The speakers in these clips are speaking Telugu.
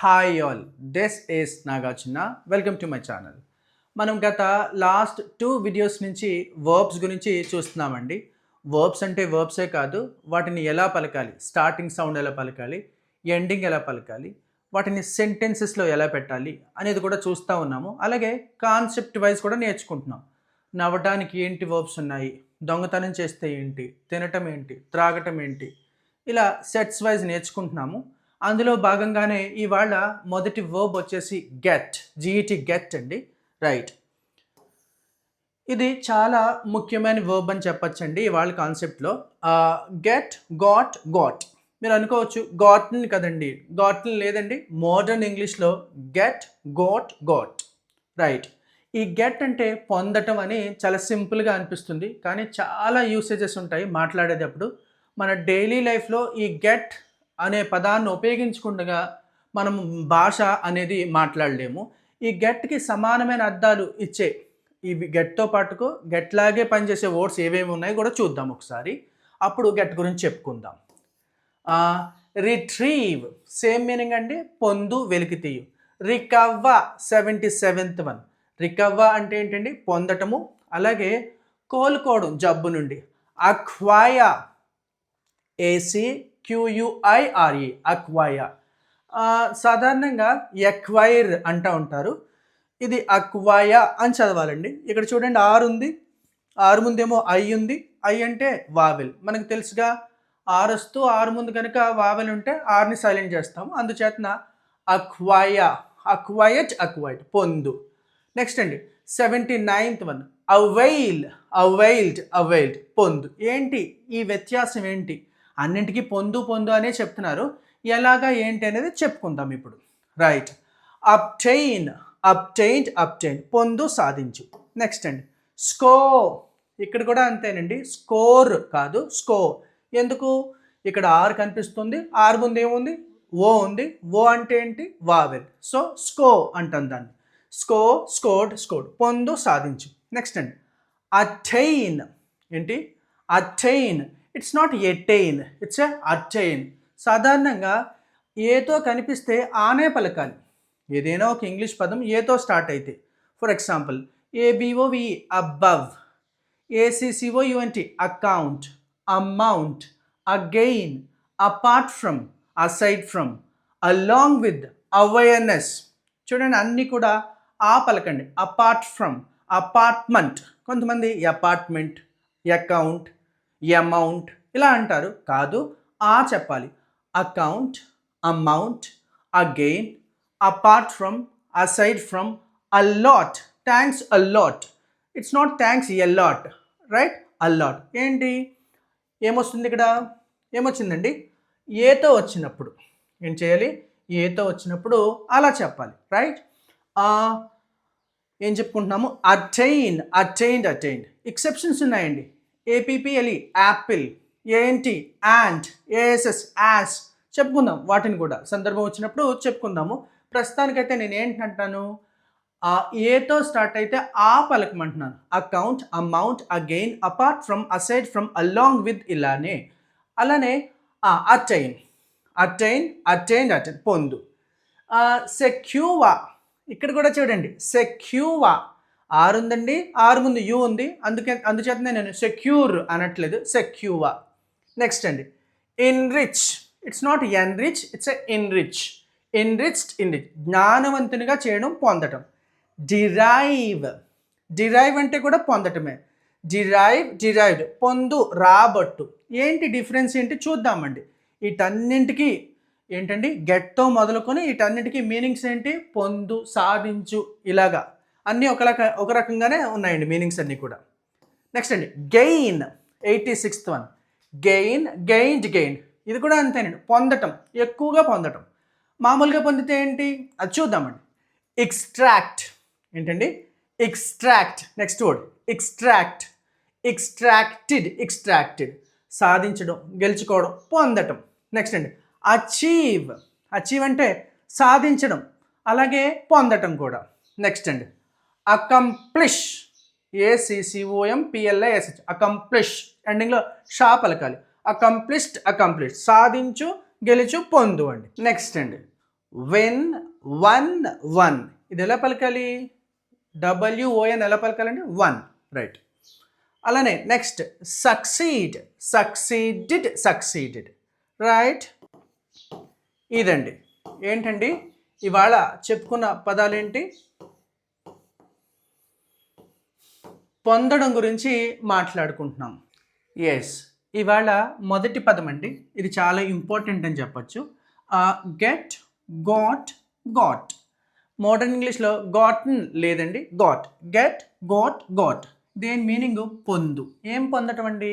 Hi all, this is Nagarjuna. Welcome to my channel. మనం గత లాస్ట్ 2 వీడియోస్ నుంచి వర్బ్స్ గురించి చూస్తున్నామండి. వర్బ్స్ అంటే వర్బ్సే కాదు, వాటిని ఎలా పలకాలి, స్టార్టింగ్ సౌండ్ ఎలా పలకాలి, ఎండింగ్ ఎలా పలకాలి, వాటిని సెంటెన్సెస్లో ఎలా పెట్టాలి అనేది కూడా చూస్తూ ఉన్నాము. అలాగే కాన్సెప్ట్ వైజ్ కూడా నేర్చుకుంటున్నాం. నవ్వటానికి ఏంటి వర్బ్స్ ఉన్నాయి, దొంగతనం చేస్తే ఏంటి, తినటం ఏంటి, త్రాగటం ఏంటి, ఇలా సెట్స్ వైజ్ నేర్చుకుంటున్నాము. అందులో భాగంగానే ఇవాళ మొదటి వర్బ్ వచ్చేసి గెట్, జీఈటీ గెట్ అండి. రైట్, ఇది చాలా ముఖ్యమైన వర్బ్ అని చెప్పచ్చండి ఇవాళ కాన్సెప్ట్లో. Get, got, got. మీరు అనుకోవచ్చు గాట్ని కదండి, గాట్ని లేదండి. మోడర్న్ ఇంగ్లీష్లో గెట్, గోట్, గాట్. రైట్, ఈ గెట్ అంటే పొందటం అని చాలా సింపుల్గా అనిపిస్తుంది, కానీ చాలా యూసేజెస్ ఉంటాయి మాట్లాడేటప్పుడు. మన డైలీ లైఫ్లో ఈ గెట్ అనే పదాన్ని ఉపయోగించకుండా మనం భాష అనేది మాట్లాడలేము. ఈ గెట్కి సమానమైన అర్థాలు ఇచ్చే ఇవి గెట్తో పాటుకు గెట్లాగే పనిచేసే వర్డ్స్ ఏవేమి ఉన్నాయో కూడా చూద్దాం ఒకసారి. అప్పుడు గెట్ గురించి చెప్పుకుందాం. రిట్రీవ్ సేమ్ మీనింగ్ అండి, పొందు, వెలికితీయు. రికవ్వ 77th వన్. రికవ్వ అంటే ఏంటండి, పొందటము. అలాగే కోలుకోవడం జబ్బు నుండి. Acquire, ACQUIRE, acquire. సాధారణంగా ఎక్వైర్ అంటూ ఉంటారు, ఇది అక్వయ అని చదవాలండి. ఇక్కడ చూడండి, ఆర్ ఉంది, ఆరు ముందేమో ఐ ఉంది. ఐ అంటే వావెల్, మనకు తెలుసుగా. ఆర్ వస్తూ ఆరు ముందు కనుక వావెల్ ఉంటే ఆర్ని సైలెంట్ చేస్తాము, అందుచేతన అక్వయ, అక్వైట్, అక్వైట్, పొందు. నెక్స్ట్ అండి 79th one, avail, availed, availed, పొందు. ఏంటి ఈ వ్యత్యాసం ఏంటి? అన్నింటికీ పొందు పొందు అనే చెప్తున్నారు, ఎలాగా ఏంటి అనేది చెప్పుకుందాం ఇప్పుడు. రైట్, అబ్టైన్, అబ్టైన్డ్, అబ్టైన్, పొందు, సాధించు. నెక్స్ట్ అండి స్కోర్. ఇక్కడ కూడా అంతేనండి, స్కోర్ కాదు స్కోర్. ఎందుకు? ఇక్కడ ఆర్ కనిపిస్తుంది, ఆర్ ముందు ఏముంది, ఓ ఉంది. ఓ అంటే ఏంటి, వావెల్. సో స్కో అంటాం దాన్ని. స్కో, స్కోర్డ్, స్కోర్డ్, పొందు, సాధించు. నెక్స్ట్ అండి అటైన్. ఏంటి? Attain. It's not attain, it's a attain. సాధారణంగా ఏతో కనిపిస్తే ఆనే పలకాలి. ఏదైనా ఒక ఇంగ్లీష్ పదం ఏతో స్టార్ట్ అయితే, for example ABOVE, above. ACCOUNT, account. Amount, again, apart from, aside from, along with, awareness. చూడండి, అన్నీ కూడా ఆ పలకండి. Apart from, apartment. కొంతమంది అపార్ట్మెంట్, అకౌంట్, అమౌంట్ ఇలా అంటారు, కాదు ఆ చెప్పాలి. Account, amount, again, apart from, aside from, a lot. Thanks a lot. It's not thanks a lot, right? A lot. ఏంటి ఏమొస్తుంది ఇక్కడ? ఏమొచ్చిందండి? ఏతో వచ్చినప్పుడు ఏం చేయాలి? ఏతో వచ్చినప్పుడు అలా చెప్పాలి, రైట్? ఏం చెప్పుకుంటున్నాము? Attain, attained, attained. ఎక్సెప్షన్స్ ఉన్నాయండి. APPLE, apple. ANT, ant. ASS, ass. చెప్పుకుందాం, వాటిని కూడా సందర్భం వచ్చినప్పుడు చెప్పుకుందాము. ప్రస్తుతానికైతే నేను ఏంటంటాను, ఏతో స్టార్ట్ అయితే ఆ పలకమంటున్నాను. Account, amount, again, apart from, aside from, along with, ఇలానే. అలానే అటైన్, అటైన్, అటైన్, అటైన్, పొందు. సెక్యూవా. ఇక్కడ కూడా చూడండి, సెక్యూవా. ఆరు ఉందండి, ఆరు ముందు యూ ఉంది, అందుచేతనే నేను సెక్యూర్ అనట్లేదు, సెక్యూవా. నెక్స్ట్ అండి enrich. It's not enrich, it's enrich. Enriched, enrich, జ్ఞానవంతునిగా చేయడం, పొందటం. డిరైవ్. డిరైవ్ అంటే కూడా పొందటమే. డిరైవ్, డిరైవ్డ్, పొందు, రాబట్టు. ఏంటి డిఫరెన్స్ ఏంటి చూద్దామండి. వీటన్నింటికి ఏంటండి, గెట్తో మొదలుకొని వీటన్నిటికీ మీనింగ్స్ ఏంటి? పొందు, సాధించు, ఇలాగా అన్నీ ఒక రకంగానే ఉన్నాయండి మీనింగ్స్ అన్నీ కూడా. నెక్స్ట్ అండి gain, 86th one. Gain, gained, gain. ఇది కూడా అంతేనండి, పొందటం, ఎక్కువగా పొందటం. మామూలుగా పొందితే ఏంటి అది చూద్దామండి. ఎక్స్ట్రాక్ట్. ఏంటండి? Extract. Next word extract. Extracted, extracted, సాధించడం, గెలుచుకోవడం, పొందటం. నెక్స్ట్ అండి అచీవ్. అచీవ్ అంటే సాధించడం, అలాగే పొందటం కూడా. నెక్స్ట్ అండి అకంప్లిష్. ACCOMPLISH, accomplish. ఎండింగ్లో షా పలకాలి. అకంప్లిష్డ్, అకంప్లిష్, సాధించు, గెలుచు, పొందు అండి. నెక్స్ట్ అండి విన్, వన్, వన్. ఇది ఎలా పలకాలి? WON ఎలా పలకాలండి? వన్. రైట్. అలానే next succeed, succeeded, succeeded. Right. ఇదండి ఏంటండి ఇవాళ చెప్పుకున్న పదాలేంటి? పొందడం గురించి మాట్లాడుకుంటున్నాం. ఎస్, ఇవాళ మొదటి పదం అండి, ఇది చాలా ఇంపార్టెంట్ అని చెప్పచ్చు. Get, got, got. మోడర్న్ ఇంగ్లీష్లో గాటన్ లేదండి, గాట్. Get, got, got. దేని మీనింగ్? పొందు. ఏం పొందటం అండి?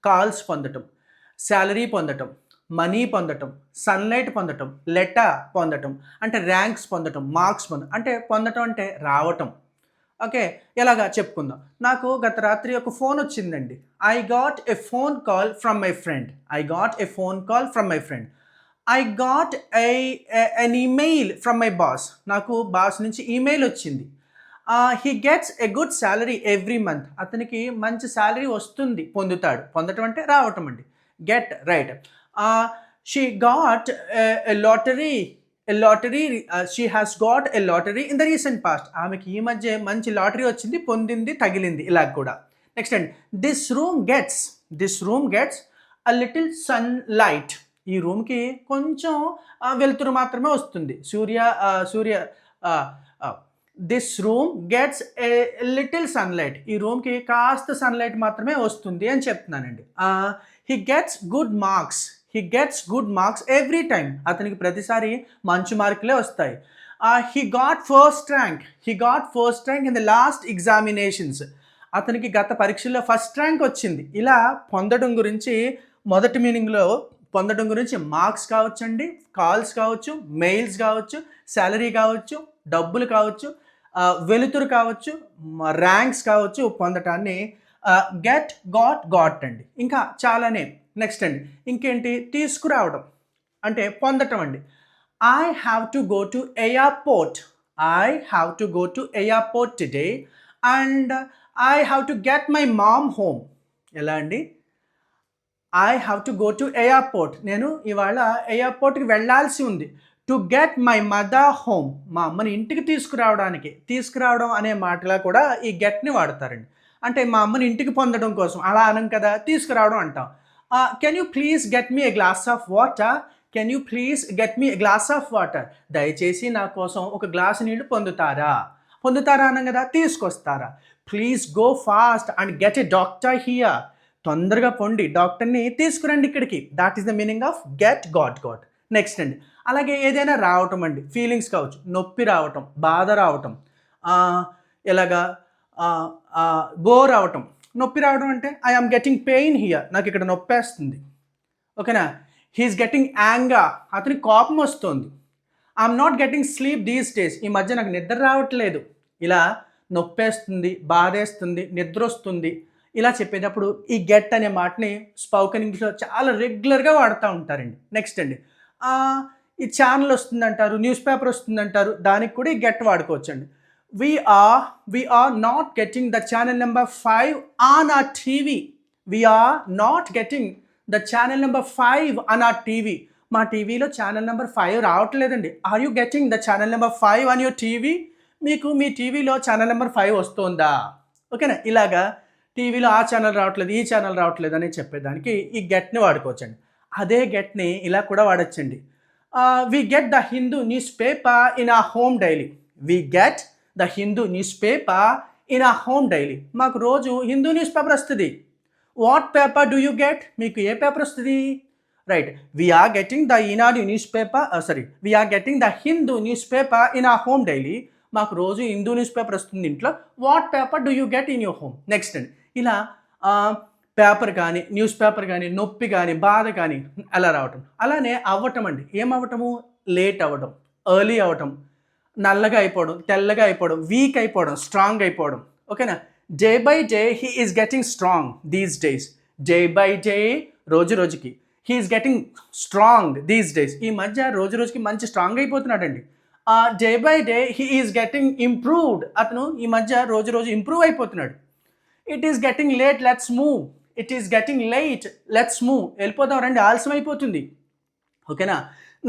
కాల్స్ పొందటం, శాలరీ పొందటం, మనీ పొందటం, సన్లైట్ పొందటం, లెటర్ పొందటం, అంటే ర్యాంక్స్ పొందటం, మార్క్స్ పొందటం. అంటే పొందటం అంటే రావటం. ఓకే, ఎలాగా చెప్పుకుందాం. నాకు గత రాత్రి ఒక ఫోన్ వచ్చిందండి. I got a phone call from my friend. I got a phone call from my friend. I got N email from my boss. నాకు బాస్ నుంచి ఈమెయిల్ వచ్చింది. He gets a good salary every month. అతనికి మంచి శాలరీ వస్తుంది, పొందుతాడు. పొందటం అంటే రావటం అండి. Get, right. She got a lottery, she has got a lottery in the recent past. ఆమెకి ఈ మధ్య మంచి లాటరీ వచ్చింది, పొందింది, తగిలింది, ఇలా కూడా. నెక్స్ట్ అండి, this room gets a little sunlight. ఈ రూమ్కి కొంచెం వెలుతురు మాత్రమే వస్తుంది. This room gets a little sunlight. ఈ రూమ్కి కాస్త సన్లైట్ మాత్రమే వస్తుంది అని చెప్తున్నానండి. He gets good marks every time. అతనికి ప్రతిసారి మంచి మార్కులే వస్తాయి. He got first rank in the last examinations. అతనికి గత పరీక్షల్లో ఫస్ట్ ర్యాంక్ వచ్చింది. ఇలా పొందడం గురించి మొదటి మీనింగ్లో పొందడం గురించి మార్క్స్ కావచ్చండి, కాల్స్ కావచ్చు, మెయిల్స్ కావచ్చు, శాలరీ కావచ్చు, డబ్బులు కావచ్చు, వెలుతురు కావచ్చు, ర్యాంక్స్ కావచ్చు, పొందటాన్ని గెట్, గాట్ అండి. ఇంకా చాలానే. నెక్స్ట్ అండి ఇంకేంటి? తీసుకురావడం అంటే పొందటం అండి. I have to go to airport today and I have to get my mom home. ఎలా అండి? I have to go to airport. నేను ఇవాళ ఎయిర్పోర్ట్కి వెళ్ళాల్సి ఉంది. To get my mother home. మా అమ్మని ఇంటికి తీసుకురావడానికి. తీసుకురావడం అనే మాటలా కూడా ఈ గెట్ని వాడతారండి. అంటే మా అమ్మని ఇంటికి పొందడం కోసం. అలా అనం కదా, తీసుకురావడం అంటాం. Can you please get me a glass of water. దయచేసి నా కోసం ఒక గ్లాసు నీళ్లు పొందుతారా అనం కదా, తీసుకొస్తారా. Please go fast and get a doctor here. తొందరగా పొండి, డాక్టర్ని తీసుకురండి ఇక్కడికి. That is the meaning of get, got. Next అండి, అలాగే ఏదైనా రావటం అండి, ఫీలింగ్స్ కావచ్చు, నొప్పి రావటం, బాధ రావటం, ఎలాగా బోర్ రావటం. నొప్పి రావడం అంటే I am getting pain here. నాకు ఇక్కడ నొప్పేస్తుంది. ఓకేనా? He is getting anger. అతనికి కోపం వస్తుంది. I'm not getting sleep these days. ఈ మధ్య నాకు నిద్ర రావట్లేదు. ఇలా నొప్పేస్తుంది, బాధేస్తుంది, నిద్ర వస్తుంది, ఇలా చెప్పేటప్పుడు ఈ గెట్ అనే మాటని స్పోకెన్ ఇంగ్లీష్లో చాలా రెగ్యులర్గా వాడుతూ ఉంటారండి. నెక్స్ట్ అండి, ఈ ఛానల్ వస్తుందంటారు, న్యూస్ పేపర్ వస్తుందంటారు, దానికి కూడా ఈ గెట్ వాడుకోవచ్చు అండి. We are not getting the channel number 5 on our TV. We are not getting the channel number 5 on our TV. మా టీవీలో ఛానల్ నెంబర్ 5 రావట్లేదండి. Are you getting the channel number 5 on your TV? మీకు మీ టీవీలో ఛానల్ నెంబర్ 5 వస్తుందా? ఓకేనా? ఇలాగా టీవీలో ఆ ఛానల్ రావట్లేదు, ఈ ఛానల్ రావట్లేదు అని చెప్పేదానికి ఈ గెట్ని వాడుకోవచ్చండి. అదే గెట్ని ఇలా కూడా వాడచ్చండి. We get the Hindu newspaper in a home daily. We get the Hindu newspaper in a home daily. మాకు రోజు హిందూ న్యూస్ పేపర్ వస్తుంది. What paper do you get? మీకు ఏ పేపర్ వస్తుంది? Right, we are getting the Eenadu newspaper, we are getting the Hindu newspaper in a home daily. మాకు రోజు హిందూ న్యూస్ పేపర్ వస్తుంది ఇంట్లో. What paper do you get in your home? Next అండి, ఇలా పేపర్ కానీ, న్యూస్ పేపర్ కానీ, నొప్పి కానీ, బాధ కానీ అలా రావటం. అలానే అవ్వటం అండి. ఏమవ్వటము? లేట్ అవ్వడం, ఎర్లీ అవ్వటం, నల్లగా అయిపోవడం, తెల్లగా అయిపోవడం, వీక్ అయిపోవడం, స్ట్రాంగ్ అయిపోవడం. ఓకేనా? Day by day he is getting strong these days. Day by day, రోజు రోజుకి. He is getting strong these days. ఈ మధ్య రోజు రోజుకి మంచి స్ట్రాంగ్ అయిపోతున్నాడండి. Day by day he is getting improved. అతను ఈ మధ్య రోజు రోజు ఇంప్రూవ్ అయిపోతున్నాడు. It is getting late, let's move. It is getting late, let's move. వెళ్ళిపోదాం రండి, ఆలస్యం అయిపోతుంది. ఓకేనా?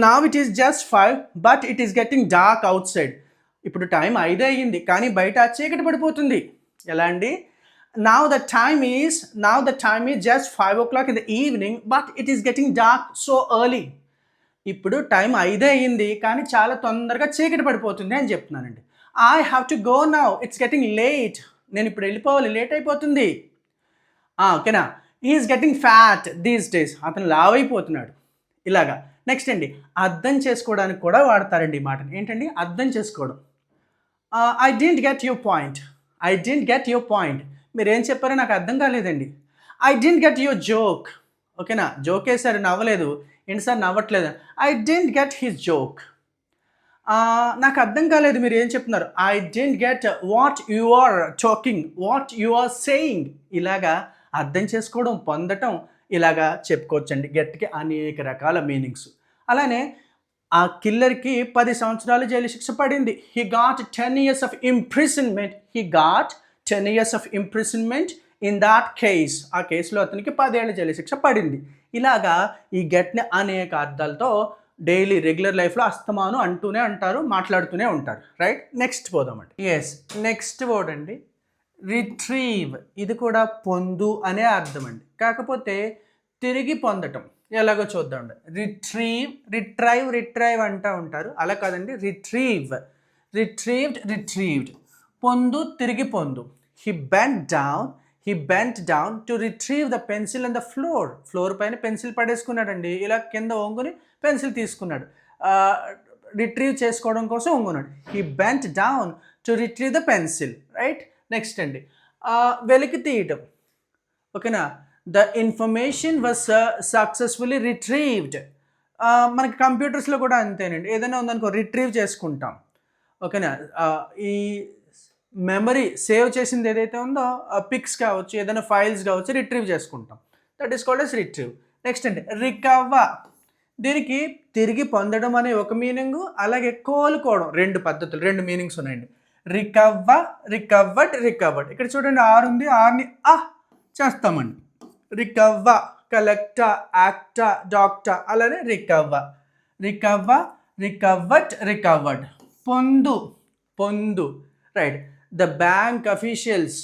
Now it is just 5 but it is getting dark out side. ఇప్పుడు టైం 5 అయ్యింది కానీ బయట చీకటి పడిపోతుంది. ఎలా అండి? Now the time is just 5 o'clock in the evening but it is getting dark so early. ఇప్పుడు టైం 5 అయ్యింది కానీ చాలా తొందరగా చీకటి పడిపోతుంది అని చెప్తున్నానండి. I have to go now, it's getting late. నేను ఇప్పుడు వెళ్ళిపోవాలి, లేట్ అయిపోతుంది. ఓకేనా? Is getting fat these days, అతను లావైపోతున్నాడు. ఇలాగా. నెక్స్ట్ అండి, అర్థం చేసుకోవడానికి కూడా వాడతారండి ఈ మాటని. ఏంటండి? అర్థం చేసుకోవడం. I didn't get your point. మీరు ఏం చెప్పారో నాకు అర్థం కాలేదండి. I didn't get your joke. ఓకేనా? జోక్ వేసారు, నవ్వలేదు. ఏంటి సార్ నవ్వట్లేదు? I didn't get his joke. నాకు అర్థం కాలేదు మీరు ఏం చెప్తున్నారు. I didn't get what you are talking, what you are saying. ఇలాగా అర్థం చేసుకోవడం, పొందటం, ఇలాగా చెప్పుకోవచ్చండి. గెట్కి అనేక రకాల మీనింగ్స్. అలానే ఆ కిల్లర్కి 10 సంవత్సరాలు జైలు శిక్ష పడింది. He got 10 years of imprisonment in that case. ఆ కేసులో అతనికి 10 ఏళ్ల జైలు శిక్ష పడింది. ఇలాగా ఈ గెట్ని అనేక అర్థాలతో డైలీ రెగ్యులర్ లైఫ్లో అస్తమాను అంటూనే అంటారు, మాట్లాడుతూనే ఉంటారు. రైట్? నెక్స్ట్ పోదామండి. నెక్స్ట్ వర్డ్ అండి రిట్రీవ్. ఇది కూడా పొందు అనే అర్థం అండి. కాకపోతే తిరిగి పొందటం ఎలాగో చూద్దాం. రిట్రైవ్ అంటూ ఉంటారు. అలా కాదండి, రిట్రీవ్డ్. పొందు, తిరిగి పొందు. He bent down to retrieve the pencil and the floor పైన పెన్సిల్ పడేసుకున్నాడండి. ఇలా కింద వంగుని పెన్సిల్ తీసుకున్నాడు. రిట్రీవ్ చేసుకోవడం కోసం వంగున్నాడు. He bent down to retrieve the pencil. Right? Next అండి, వెలికి తీయటం. ఓకేనా? The information was successfully retrieved. మనకి కంప్యూటర్స్లో కూడా అంతేనండి. ఏదైనా ఉందనుకో రిట్రీవ్ చేసుకుంటాం. ఓకేనా? ఈ మెమరీ సేవ్ చేసింది ఏదైతే ఉందో పిక్స్ కావచ్చు, ఏదైనా ఫైల్స్ కావచ్చు, రిట్రీవ్ చేసుకుంటాం. That is called yes retrieve. Next అండి రికవర్. దీనికి తిరిగి పొందడం అనే ఒక మీనింగు, అలాగే కోలుకోవడం 2 పద్ధతులు, 2 మీనింగ్స్ ఉన్నాయండి. రికవర్డ్. ఇక్కడ చూడండి 6 ఉంది. 6ని చేస్తామండి. Recover, collector, actor, doctor. అలానే రికవర్డ్. పొందు. Right? The bank officials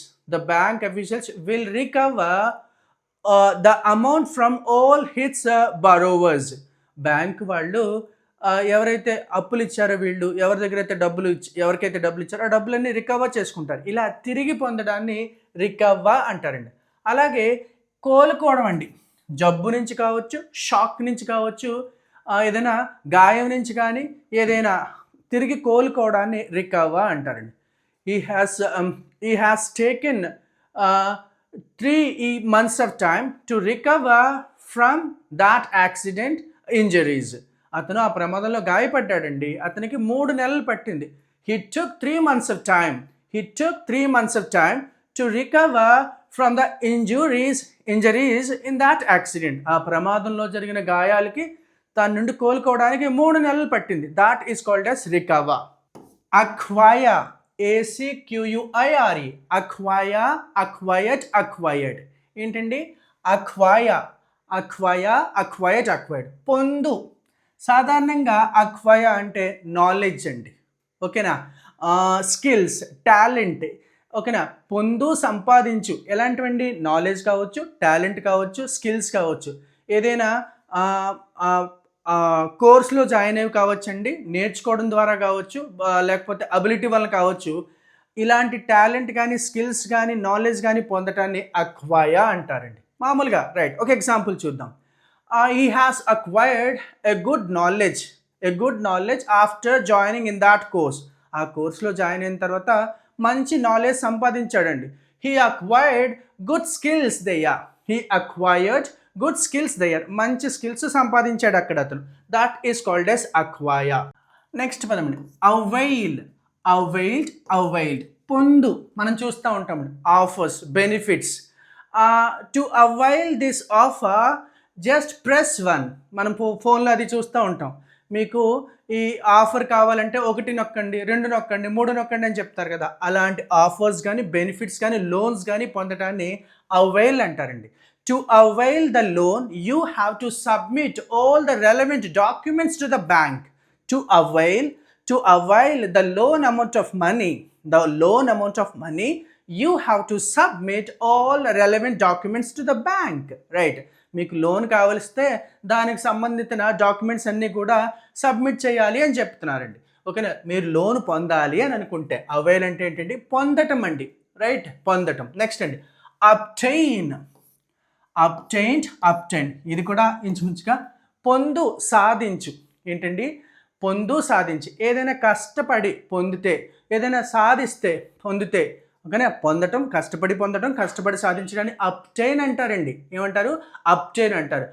will recover the amount from all hits borrowers. Bank వాళ్ళు ఎవరైతే అప్పులు ఇచ్చారో, వీళ్ళు ఎవరికైతే డబ్బులు ఇచ్చారో ఆ డబ్బులన్నీ రికవర్ చేసుకుంటారు. ఇలా తిరిగి పొందడాన్ని రికవర్ అంటారండి. అలాగే కోలుకోవడం అండి. జబ్బు నుంచి కావచ్చు, షాక్ నుంచి కావచ్చు, ఏదైనా గాయం నుంచి కానీ ఏదైనా తిరిగి కోలుకోవడాన్ని రికవర్ అంటారండి. he has taken 3 months of time to recover from that accident injuries. అతను ఆ ప్రమాదంలో గాయపడ్డాడండి. అతనికి 3 నెలలు పట్టింది. he took 3 months of time to recover from the injuries in that accident. ఆ ప్రమాదంలో జరిగిన గాయాలకి దాని నుండి కోలుకోవడానికి 3 నెలలు పట్టింది. that is called as recover. acquire, ACQUIRE. acquired. ఏంటండి? acquired. పొందు. సాధారణంగా acquire అంటే నాలెడ్జ్ అండి. ఓకేనా? Skills, talent. ఓకేనా? పొందు, సంపాదించు. ఎలాంటివండి? నాలెడ్జ్ కావచ్చు, టాలెంట్ కావచ్చు, స్కిల్స్ కావచ్చు. ఏదైనా కోర్సులో జాయిన్ అయ్యి కావచ్చండి, నేర్చుకోవడం ద్వారా కావచ్చు, లేకపోతే అబిలిటీ వల్ల కావచ్చు. ఇలాంటి టాలెంట్ కానీ, స్కిల్స్ కానీ, నాలెడ్జ్ కానీ పొందటాన్ని అక్వైర్ అంటారండి మామూలుగా. రైట్? ఒక ఎగ్జాంపుల్ చూద్దాం. He has acquired a good knowledge after joining in that course. ఆ కోర్సులో జాయిన్ అయిన తర్వాత మంచి నాలెడ్జ్ సంపాదించాడండి. He acquired good skills there. మంచి స్కిల్స్ సంపాదించాడు అక్కడ అతను. That is called as acquire. Next పదమండి అవైల్డ్. పొందు. మనం చూస్తూ ఉంటామండి offers, benefits. To avail this offer just press 1. మనం ఫోన్లో అది చూస్తూ ఉంటాం. మీకు ఈ ఆఫర్ కావాలంటే 1 నొక్కండి, 2 నొక్కండి, 3 నొక్కండి అని చెప్తారు కదా. అలాంటి ఆఫర్స్ కానీ, బెనిఫిట్స్ కానీ, లోన్స్ కానీ పొందటాన్ని అవైల్ అంటారండి. To avail the loan, you have to submit all the relevant documents to the bank. To avail the loan amount of money, you have to submit all relevant documents to the bank. Right? మీకు లోన్ కావలిస్తే దానికి సంబంధించిన డాక్యుమెంట్స్ అన్నీ కూడా సబ్మిట్ చేయాలి అని చెప్తున్నారండి. ఓకేనా? మీరు లోన్ పొందాలి అని అనుకుంటే అవైల్ అంటే ఏంటండి? పొందటం అండి. రైట్? పొందటం. నెక్స్ట్ అండి అబ్టైన్. అబ్టైన్ ఇది కూడా ఇంచుమించుగా పొందు, సాధించు. ఏంటండి? పొందు, సాధించి. ఏదైనా కష్టపడి పొందితే, ఏదైనా సాధిస్తే, పొందితే, ఓకేనా? పొందటం, కష్టపడి పొందటం, కష్టపడి సాధించడాన్ని అబ్టైన్ అంటారండి. ఏమంటారు? అబ్టైన్ అంటారు.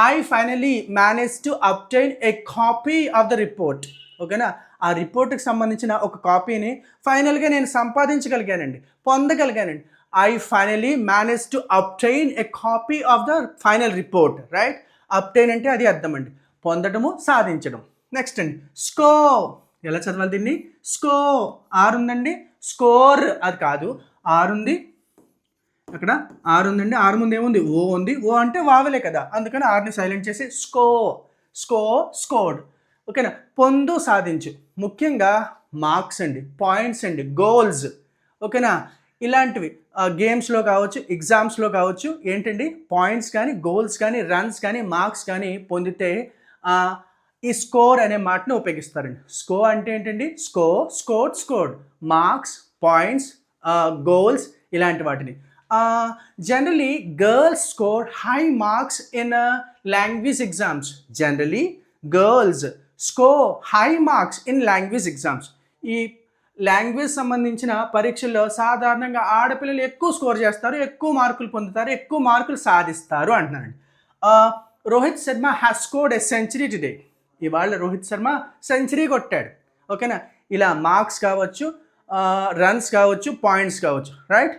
I finally manage to obtain a copy of the report. ఓకేనా? ఆ రిపోర్ట్కి సంబంధించిన ఒక కాపీని ఫైనల్గా నేను సంపాదించగలిగానండి, పొందగలిగానండి. I finally managed to obtain a copy of the final report. Right? Obtain అంటే అది అర్థం అండి, పొందడము, సాధించడం. నెక్స్ట్ అండి స్కోర్. ఎలా చదవాలి దీన్ని? స్కోర్. ఆర్ ఉందండి, స్కోర్ అది కాదు. ఆర్ ఉంది, అక్కడ ఆర్ ఉందండి. ఆర్ ముందు ఏముంది? ఓ ఉంది. ఓ అంటే వావలే కదా, అందుకని ఆర్ని సైలెంట్ చేసి స్కోర్డ్. ఓకేనా? పొందు, సాధించు. ముఖ్యంగా మార్క్స్ అండి, పాయింట్స్ అండి, గోల్స్. ఓకేనా? ఇలాంటివి గేమ్స్లో కావచ్చు, ఎగ్జామ్స్లో కావచ్చు, ఏంటండి? పాయింట్స్ కానీ, గోల్స్ కానీ, రన్స్ కానీ, మార్క్స్ కానీ పొందితే ఈ స్కోర్ అనే మాటను ఉపయోగిస్తారండి. స్కోర్ అంటే ఏంటండి? స్కోర్డ్, మార్క్స్, పాయింట్స్, గోల్స్, ఇలాంటి వాటిని. Generally girls score high marks in language exams. Generally girls score high marks in language exams. ఈ లాంగ్వేజ్ సంబంధించిన పరీక్షల్లో సాధారణంగా ఆడపిల్లలు ఎక్కువ స్కోర్ చేస్తారు, ఎక్కువ మార్కులు పొందుతారు, ఎక్కువ మార్కులు సాధిస్తారు అంటున్నానండి. Rohit Sharma has scored a century today. ఇవాళ రోహిత్ శర్మ సెంచరీ కొట్టాడు. ఓకేనా? ఇలా మార్క్స్ కావచ్చు, రన్స్ కావచ్చు, పాయింట్స్ కావచ్చు. Right?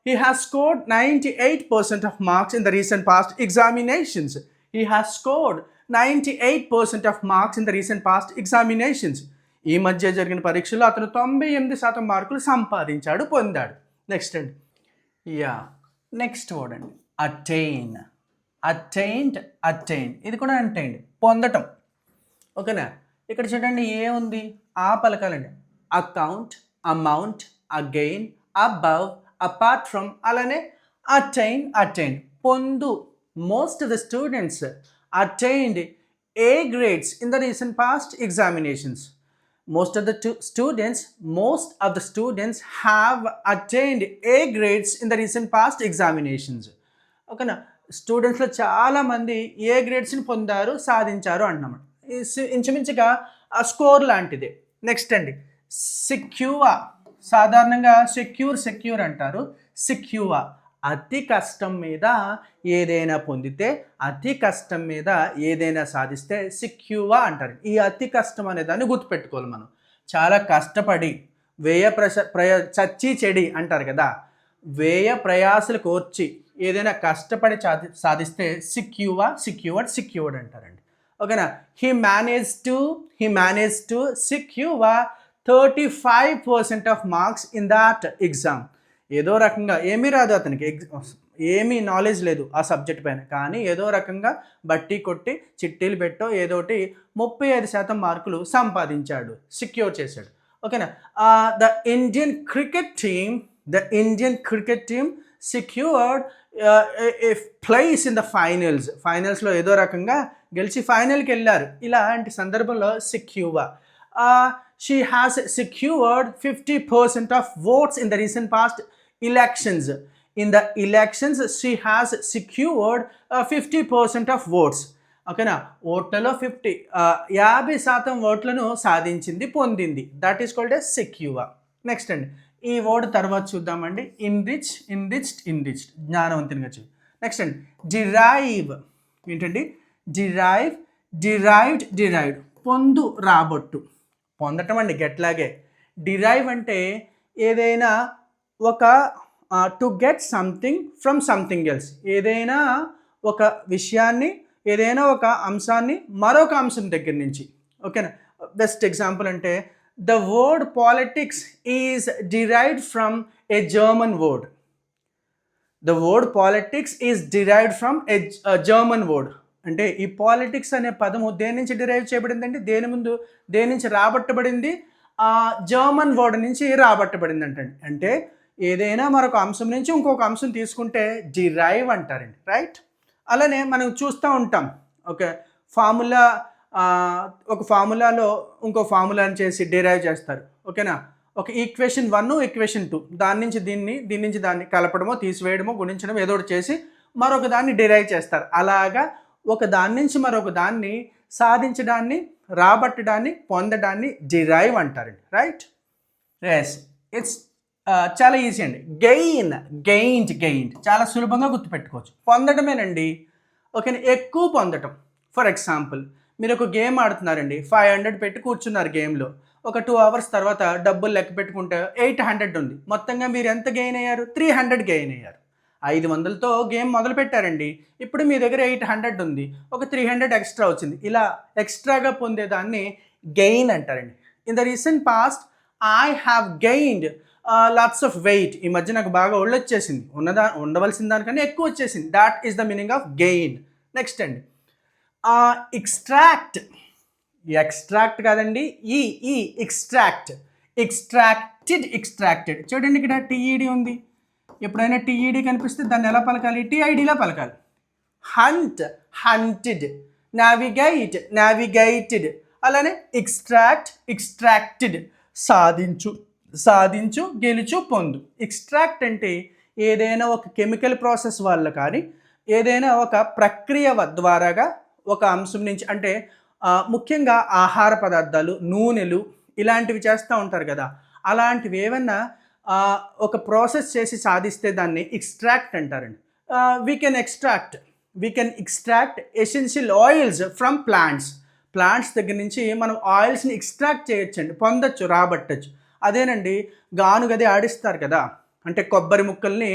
He has scored 98% of marks in the recent past examinations. He has scored 98% of marks in the recent past examinations. ఈ మధ్య జరిగిన పరీక్షలో అతను 98% మార్కులు సంపాదించాడు, పొందాడు. నెక్స్ట్ అండి నెక్స్ట్ వర్డ్ అండి అటైన్. ఇది కూడా అటైన్, పొందటం. ఓకేనా? ఇక్కడ చూడండి ఏముంది? ఆ పలకాలండి. Account, amount, again, above, apart from, అలానే అటైన్. పొందు. Most of the students attained A grades in the recent past examinations. Most of the students have attained A grades in the recent past examinations. ఓకేనా? స్టూడెంట్స్లో చాలామంది ఏ గ్రేడ్స్ని పొందారు, సాధించారు అంటున్నాం. ఇంచుమించుగా ఆ స్కోర్ లాంటిదే. నెక్స్ట్ అండి సెక్యూర్. సాధారణంగా సెక్యూర్ అంటారు. సెక్యూర్ అతి కష్టం మీద ఏదైనా పొందితే, అతి కష్టం మీద ఏదైనా సాధిస్తే సెక్యూర్ అంటారు. ఈ అతి కష్టం అనే దాన్ని గుర్తుపెట్టుకోవాలి మనం. చాలా కష్టపడి చచ్చి చెడి అంటారు కదా, వ్యయ ప్రయాసలు కోర్చి ఏదైనా కష్టపడి సాధిస్తే సెక్యూర్డ్ అంటారండి. ఓకేనా? He manage to secure 35% of marks in that exam. ఏదో రకంగా ఏమీ రాదు అతనికి, ఏమీ నాలెడ్జ్ లేదు ఆ సబ్జెక్ట్ పైన, కానీ ఏదో రకంగా బట్టి కొట్టి చిట్టీలు పెట్టో ఏదోటి 35% మార్కులు సంపాదించాడు, సెక్యూర్ చేశాడు. ఓకేనా? The Indian cricket team secured a place in the ఫైనల్స్లో ఏదో రకంగా గెలిచి ఫైనల్కి వెళ్ళారు. ఇలాంటి సందర్భంలో secure. She has secured 50% of votes in the recent past elections. In the elections, she has secured 50% of votes. ఓకేనా? ఓట్లలో 50% ఓట్లను సాధించింది, పొందింది. That is called a secure. Next అండి ఈ వర్డ్ తర్వాత చూద్దామండి. ఇన్రిచ్డ్ జ్ఞానవంతునిగా చూ. నెక్స్ట్ అండి డిరైవ్. ఏంటండి? డిరైవ్డ్ పొందు, రాబొట్టు. పొందటం అండి గెట్లాగే. డిరైవ్ అంటే ఏదైనా ఒక to get something from something else. ఏదైనా ఒక విషయాన్ని, ఏదైనా ఒక అంశాన్ని మరొక అంశం దగ్గర నుంచి. ఓకేనా? బెస్ట్ ఎగ్జాంపుల్ అంటే the word politics is derived from a German word. The word politics is derived from a German word. అంటే ఈ పాలిటిక్స్ అనే పదము దేని నుంచి డిరైవ్ చేయబడిందంటే దేని నుంచి రాబట్టబడింది? జర్మన్ వర్డ్ నుంచి రాబట్టబడింది అంటండి. అంటే ఏదైనా మరొక అంశం నుంచి ఇంకొక అంశం తీసుకుంటే డిరైవ్ అంటారండి, రైట్? అలానే మనం చూస్తూ ఉంటాం, ఓకే, ఫార్ములా, ఒక ఫార్ములాలో ఇంకో ఫార్ములాని చేసి డిరైవ్ చేస్తారు, ఓకేనా? ఒక ఈక్వేషన్ 1, ఈక్వేషన్ 2, దాని నుంచి దాన్ని కలపడమో తీసివేయడమో గుణించడం ఏదో ఒకటి చేసి మరొక దాన్ని డిరైవ్ చేస్తారు. అలాగా ఒక దాని నుంచి మరొక దాన్ని సాధించడాన్ని, రాబట్టడాన్ని, పొందడాన్ని డిరైవ్ అంటారండి, రైట్? ఎస్, ఇట్స్ చాలా ఈజీ అండి. గెయిన్డ్ చాలా సులభంగా గుర్తుపెట్టుకోవచ్చు. పొందడమేనండి, ఓకేనా? ఎక్కువ పొందటం. ఫర్ ఎగ్జాంపుల్, మీరు ఒక గేమ్ ఆడుతున్నారండి, 500 పెట్టి కూర్చున్నారు గేమ్లో. ఒక 2 అవర్స్ తర్వాత డబ్బులు లెక్క పెట్టుకుంటే 800 ఉంది. మొత్తంగా మీరు ఎంత గెయిన్ అయ్యారు? 300 గెయిన్ అయ్యారు. 500తో గేమ్ మొదలు పెట్టారండి, ఇప్పుడు మీ దగ్గర 800 ఉంది, ఒక 300 ఎక్స్ట్రా వచ్చింది. ఇలా ఎక్స్ట్రాగా పొందేదాన్ని గెయిన్ అంటారండి. In the recent past I have gained lots of weight. ఈ మధ్య నాకు బాగా ఒళ్ళు వచ్చేసింది, ఉండవలసిన దానికన్నా ఎక్కువ వచ్చేసింది. That is the meaning of gain. Next అండి, ఎక్స్ట్రాక్ట్ కాదండి, ఎక్స్ట్రాక్టెడ్. చూడండి, ఇక్కడ టీఈడి ఉంది. ఎప్పుడైనా టీఈడి కనిపిస్తే దాన్ని ఎలా పలకాలి? టీఐడిలా పలకాలి. Haunted, navigated. అలానే ఎక్స్ట్రాక్టెడ్, సాధించు, గెలుచు, పొందు. ఎక్స్ట్రాక్ట్ అంటే ఏదైనా ఒక కెమికల్ ప్రాసెస్ వల్ల కానీ, ఏదైనా ఒక ప్రక్రియ ద్వారాగా ఒక అంశం నుంచి, అంటే ముఖ్యంగా ఆహార పదార్థాలు, నూనెలు ఇలాంటివి చేస్తూ ఉంటారు కదా, అలాంటివి ఏమన్నా ఒక ప్రాసెస్ చేసి సాధిస్తే దాన్ని ఎక్స్ట్రాక్ట్ అంటారండి. We can extract essential oils from plants దగ్గర నుంచి మనం ఆయిల్స్ని ఎక్స్ట్రాక్ట్ చేయొచ్చండి, పొందొచ్చు, రాబట్టచ్చు. అదేనండి, గానుగది ఆడిస్తారు కదా, అంటే కొబ్బరి ముక్కల్ని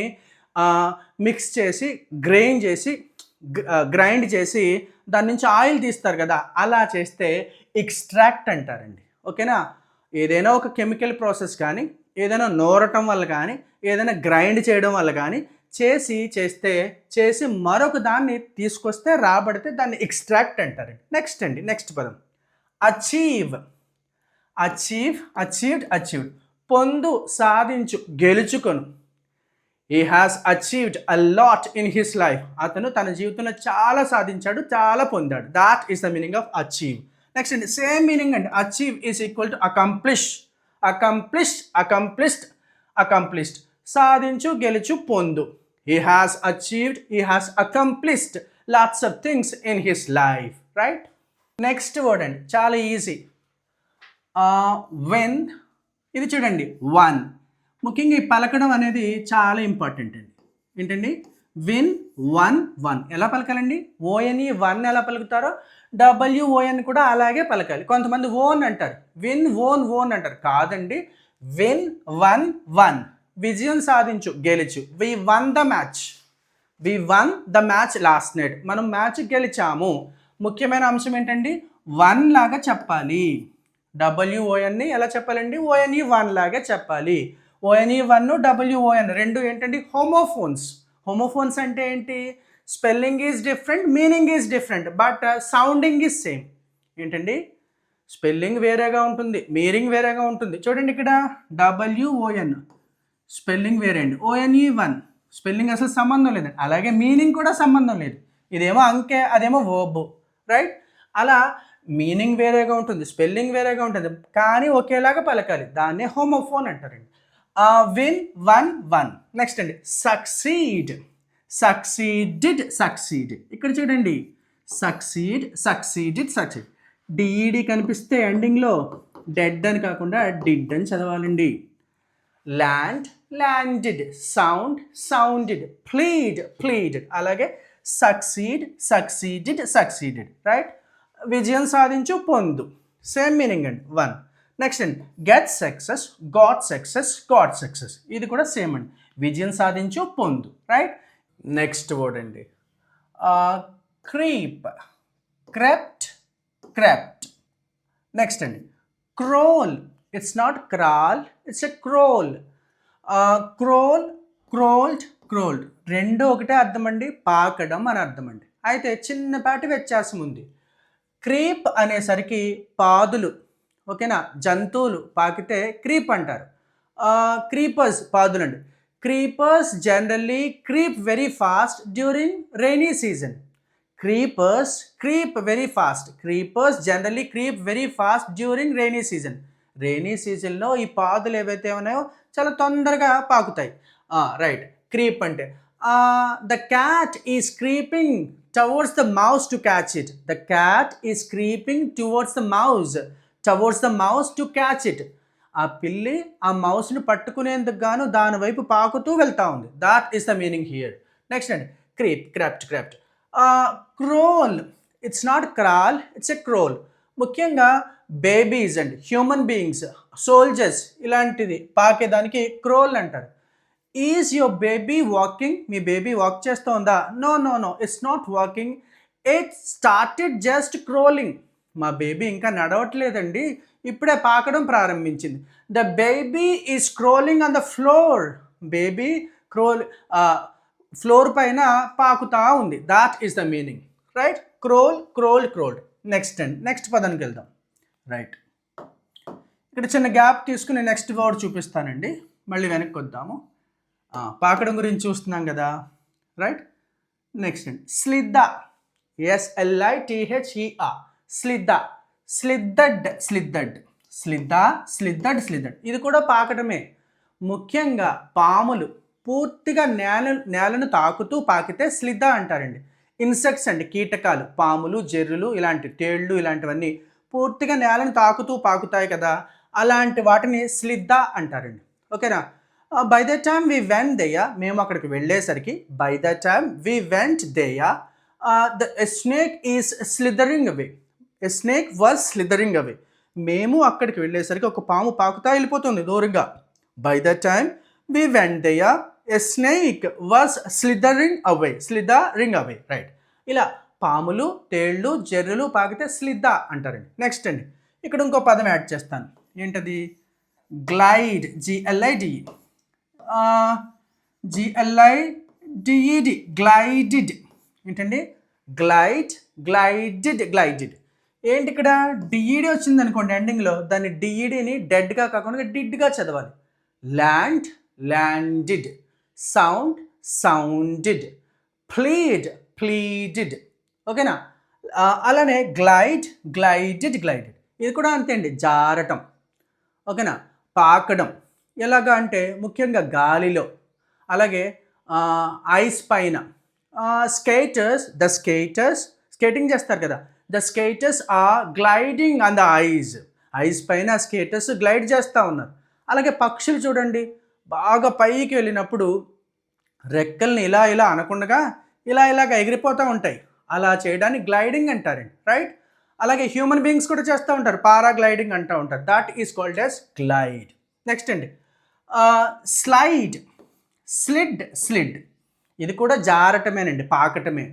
మిక్స్ చేసి గ్రైండ్ చేసి దాని నుంచి ఆయిల్ తీస్తారు కదా, అలా చేస్తే ఎక్స్ట్రాక్ట్ అంటారండి, ఓకేనా? ఏదైనా ఒక కెమికల్ ప్రాసెస్ కానీ, ఏదైనా నూరటం వల్ల కానీ, ఏదైనా గ్రైండ్ చేయడం వల్ల కానీ చేసి మరొక దాన్ని తీసుకొస్తే, రాబడితే దాన్ని ఎక్స్ట్రాక్ట్ అంటారండి. నెక్స్ట్ పదం అచీవ్డ్. పొందు, సాధించు, గెలుచుకొను. He has achieved a lot in his life. అతను తన జీవితంలో చాలా సాధించాడు, చాలా పొందాడు. That is the meaning of achieve. Next అండి, సేమ్ మీనింగ్ అండి. Achieve is equal to accomplished. సాధించు, గెలుచు, పొందు. He has accomplished lots of things in his life, right? Next word అండి, చాలా ఈజీ. వెన్. ఇది చూడండి, వన్. ముఖ్యంగా ఈ పలకడం అనేది చాలా ఇంపార్టెంట్ అండి. ఏంటండి? వన్. ఎలా పలకాలండి? ఓఎన్ఈ వన్ ఎలా పలుకుతారో డబ్ల్యూఓఎన్ కూడా అలాగే పలకాలి. కొంతమంది ఓన్ అంటారు, ఓన్ అంటారు. కాదండి, వన్. విజయం సాధించు, గెలుచు. We won the match last night. మనం మ్యాచ్ గెలిచాము. ముఖ్యమైన అంశం ఏంటండి? వన్ లాగా చెప్పాలి. డబ్ల్యూఓఎన్ని ఎలా చెప్పాలండి? ఓఎన్ఈ వన్ లాగా చెప్పాలి. ఓఎన్ఈ వన్, డబ్ల్యూఓఎన్ రెండు ఏంటండి? హోమోఫోన్స్ అంటే ఏంటి? Spelling is different, meaning is different, but sounding is same. ఏంటండి? స్పెల్లింగ్ వేరేగా ఉంటుంది, మీనింగ్ వేరేగా ఉంటుంది. చూడండి, ఇక్కడ డబ్ల్యూఓఎన్ స్పెల్లింగ్ వేరే అండి. ఓఎన్ఈ వన్ స్పెల్లింగ్ అసలు సంబంధం లేదండి. అలాగే మీనింగ్ కూడా సంబంధం లేదు. ఇదేమో అంకె, అదేమో వర్బ్, రైట్? అలా మీనింగ్ వేరేగా ఉంటుంది, స్పెల్లింగ్ వేరేగా ఉంటుంది, కానీ ఒకేలాగా పలకాలి. దాన్నే హోమోఫోన్ అంటారండి. వన్. నెక్స్ట్ అండి, సక్సీడ్. ఇక్కడ చూడండి, సక్సీడెడ్. డిఈడి కనిపిస్తే ఎండింగ్లో డెడ్ అని కాకుండా డిడ్ అని చదవాలండి. Landed, sounded, pleaded. అలాగే సక్సీడెడ్, రైట్? విజయం సాధించు, పొందు. సేమ్ మీనింగ్ అండి, వన్. నెక్స్ట్ అండి, గెట్ సక్సెస్, గాట్ సక్సెస్. ఇది కూడా సేమ్ అండి, విజయం సాధించు, పొందు, రైట్? నెక్స్ట్ వర్డ్ అండి, క్రెప్ట్. నెక్స్ట్ అండి, crawl. It's not crawl, it's a crawl. Crawled, crawled రెండు ఒకటే అర్థం అండి, పాకడం అని అర్థం అండి. అయితే చిన్నపాటి వ్యత్యాసం ఉంది. క్రీప్ అనేసరికి పాదులు, ఓకేనా, జంతువులు పాకితే క్రీప్ అంటారు. క్రీపర్స్ పాదులు అండి. Creepers generally creep very fast during rainy season. Creepers creep very fast. Creepers generally creep very fast during rainy season. Rainy సీజన్లో ఈ పాదులు ఏవైతే ఉన్నాయో చాలా తొందరగా పాకుతాయి. రైట్, క్రీప్ అంటే the cat is creeping towards the mouse to catch it. The cat is creeping towards the mouse to catch it. ఆ పిల్లి ఆ మౌస్ని పట్టుకునేందుకు గాను దాని వైపు పాకుతూ వెళ్తా ఉంది. That is the meaning here. Next అండి, creep, crept. Crawl, it's not crawl, it's a crawl. ముఖ్యంగా బేబీస్ అండి, హ్యూమన్ బీయింగ్స్, సోల్జర్స్ ఇలాంటిది పాకేదానికి క్రోల్ అంటారు. Is your baby walking? మీ బేబీ వాక్ చేస్తూ ఉందా? No, it's not walking, it started just crawling. మా బేబీ ఇంకా నడవట్లేదండి, ఇప్పుడే పాకడం ప్రారంభించింది. The baby is crawling on the floor. Baby floor పైన పాకుతా ఉంది. That is the meaning. Right, క్రోల్డ్. Next పదానికి వెళ్దాం. రైట్, ఇక్కడ చిన్న గ్యాప్ తీసుకుని నెక్స్ట్ వర్డ్ చూపిస్తానండి, మళ్ళీ వెనక్కి వద్దాము. పాకడం గురించి చూస్తున్నాం కదా. రైట్, నెక్స్ట్ అండి, స్లిద్ద. SLITHER. స్లిద్దడ్. ఇది కూడా పాకటమే. ముఖ్యంగా పాములు పూర్తిగా నేలను తాకుతూ పాకితే స్లిద్ద అంటారండి. ఇన్సెక్ట్స్ అండి, కీటకాలు, పాములు, జెర్రులు, ఇలాంటి తేళ్ళు, ఇలాంటివన్నీ పూర్తిగా నేలను తాకుతూ పాకుతాయి కదా, అలాంటి వాటిని స్లిద్ద అంటారండి. ఓకేనా. By the time we went there, మేము అక్కడికి వెళ్ళేసరికి, by the time we went there the snake is slithering away. A snake was slithering away. మేము అక్కడికి వెళ్ళేసరికి ఒక పాము పాకుతా వెళ్ళిపోతుంది దూరంగా. By the time we went there a snake was slithering away. Right, ఇలా పాములు, తేళ్ళు, జెర్రులు పాకితే స్లిద్ద అంటారండి. నెక్స్ట్ అండి, ఇక్కడ ఇంకో పదం యాడ్ చేస్తాను. ఏంటది? గ్లైడ్. GLIDED. గ్లైడెడ్. ఏంటండి? గ్లైడెడ్. ఏంటి ఇక్కడ డిఈడి వచ్చింది అనుకోండి ఎండింగ్లో, దాన్ని డిఈడిని డెడ్గా కాకుండా డిడ్గా చదవాలి. ల్యాండెడ్. సౌండెడ్. ప్లీడెడ్. ఓకేనా. అలానే గ్లైడెడ్. ఇది కూడా అంతే అండి, జారటం. ఓకేనా. పాకడం ఎలాగా అంటే ముఖ్యంగా గాలిలో, అలాగే ఐస్ పైన. స్కేటింగ్ చేస్తారు కదా, the skaters are gliding on the ice పైన స్కేటర్స్ గ్లైడ్ చేస్తూ ఉన్నారు. అలాగే పక్షులు చూడండి, బాగా పైకి వెళ్ళినప్పుడు రెక్కల్ని ఇలా అనకుండా ఇలాగ ఎగిరిపోతూ ఉంటాయి. అలా చేయడానికి గ్లైడింగ్ అంటారండి. రైట్. అలాగే హ్యూమన్ బీయింగ్స్ కూడా చేస్తూ ఉంటారు, పారాగ్లైడింగ్ అంటూ ఉంటారు. That is called as glide. Next అండి, స్లిడ్. ఇది కూడా జారటమేనండి, పాకటమే.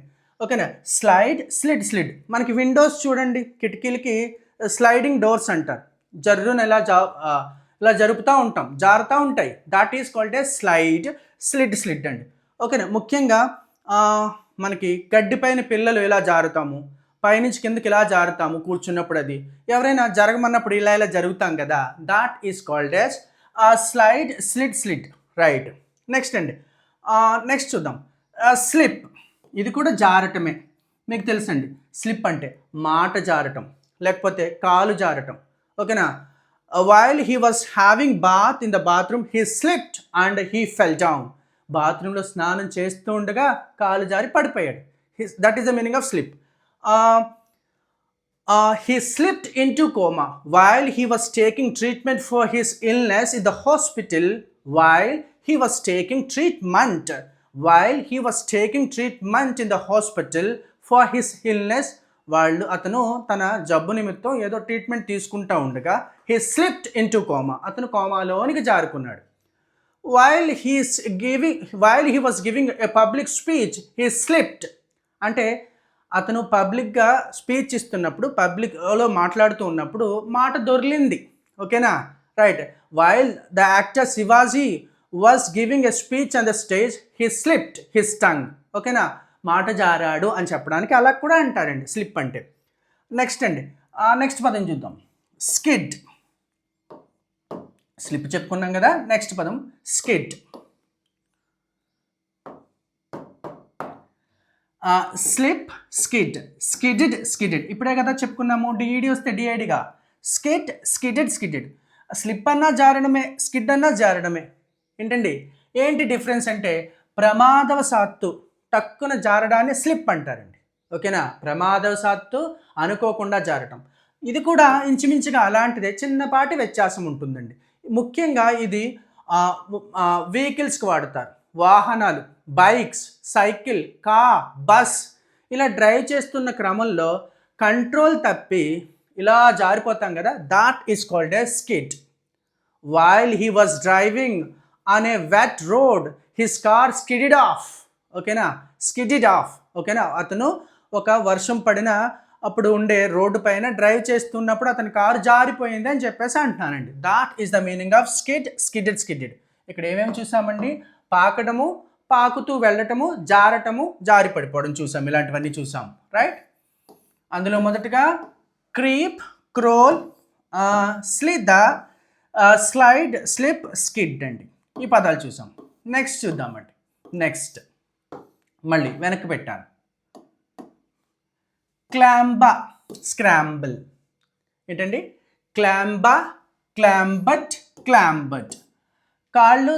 ఓకేనా. స్లిడ్. మనకి విండోస్ చూడండి, కిటికీలకి స్లైడింగ్ డోర్స్ అంటారు. జర్రును ఇలా జరుపుతూ ఉంటాం, జారుతూ ఉంటాయి. దాట్ ఈస్ కాల్డ్ యాజ్ స్లిడ్ అండి. ఓకేనా. ముఖ్యంగా మనకి గడ్డి పైన పిల్లలు ఇలా జారుతాము, పైనుంచి కిందకి ఇలా జారుతాము కూర్చున్నప్పుడు. అది ఎవరైనా జరగమన్నప్పుడు ఇలా జరుగుతాం కదా, that is called as స్లిడ్. Right. Next అండి, నెక్స్ట్ చూద్దాం. స్లిప్. ఇది కూడా జారటమే, మీకు తెలుసండి. స్లిప్ అంటే మాట జారటం, లేకపోతే కాలు జారటం. ఓకేనా. While he was having bath in the bathroom he slipped and he fell down. బాత్రూంలో స్నానం చేస్తూ ఉండగా కాలు జారి పడిపోయాడు. That is the meaning of slip. He slipped into coma while he was taking treatment for his illness in the hospital. While he was taking treatment in the hospital for his illness, అతను తన జబ్బు నిమిత్తం ఏదో ట్రీట్మెంట్ తీసుకుంటా ఉండగా he slipped into coma, అతను కోమాలోనికి జారుకున్నాడు. While he was giving a public speech, he slipped. అంటే అతను పబ్లిక్గా స్పీచ్ ఇస్తున్నప్పుడు, పబ్లిక్లో మాట్లాడుతూ ఉన్నప్పుడు మాట దొర్లింది. ఓకేనా. Right. While the actor Shivaji was giving a speech on the stage he slipped his tongue. ఓకేనా, మాట జారాడు అని చెప్పడానికి అలా కూడా అంటారండి స్లిప్ అంటే. నెక్స్ట్ అండి, నెక్స్ట్ పదం చూద్దాం. స్కిడ్. స్లిప్ చెప్పుకున్నాం కదా, నెక్స్ట్ పదం skid. Slip, skid, skidded, skidded. ఇప్పుడే కదా చెప్పుకున్నాము, డిఈడి వస్తే డిఐడిగా. Skid, skidded, స్కిడెడ్. స్లిప్ అన్నా జారడమే, స్కిడ్ అన్నా జారడమే. ఏంటండి, ఏంటి డిఫరెన్స్ అంటే ప్రమాదవశాత్తు టక్కున జారడాన్ని స్లిప్ అంటారండి. ఓకేనా, ప్రమాదవశాత్తు అనుకోకుండా జారటం. ఇది కూడా ఇంచుమించుగా అలాంటిదే, చిన్నపాటి వ్యత్యాసం ఉంటుందండి. ముఖ్యంగా ఇది వెహికల్స్కి వాడతారు, వాహనాలు, బైక్స్, సైకిల్, కార్, బస్ ఇలా డ్రైవ్ చేస్తున్న క్రమంలో కంట్రోల్ తప్పి ఇలా జారిపోతాం కదా, that is called a skid. While he was driving on a wet road his car skidded off. ఓకేనా, స్కిడెడ్ ఆఫ్. ఓకేనా, అతను ఒక వర్షం పడిన అప్పుడు ఉండే రోడ్డు పైన డ్రైవ్ చేస్తున్నప్పుడు అతని కారు జారిపోయింది అని చెప్పేసి అంటున్నానండి. That is the meaning of skid, skidded, skidded. ఇక్కడ ఏమేమి చూసామండి, పాకడము, పాకుతూ వెళ్ళటము, జారటము, జారి పడిపోవడం చూసాం, ఇలాంటివన్నీ చూసాం, రైట్. అందులో మొదటగా creep, crawl, slither, slide, slip, skid అండి, ఈ పదాలు చూసాం. నెక్స్ట్ చూద్దామండి. నెక్స్ట్ మళ్ళీ వెనక్కి పెట్టాను. క్లాంబా, స్క్రాంబుల్. ఏంటండి, క్లాంబా, క్లాంబట్, క్లాంబట్. కాళ్ళు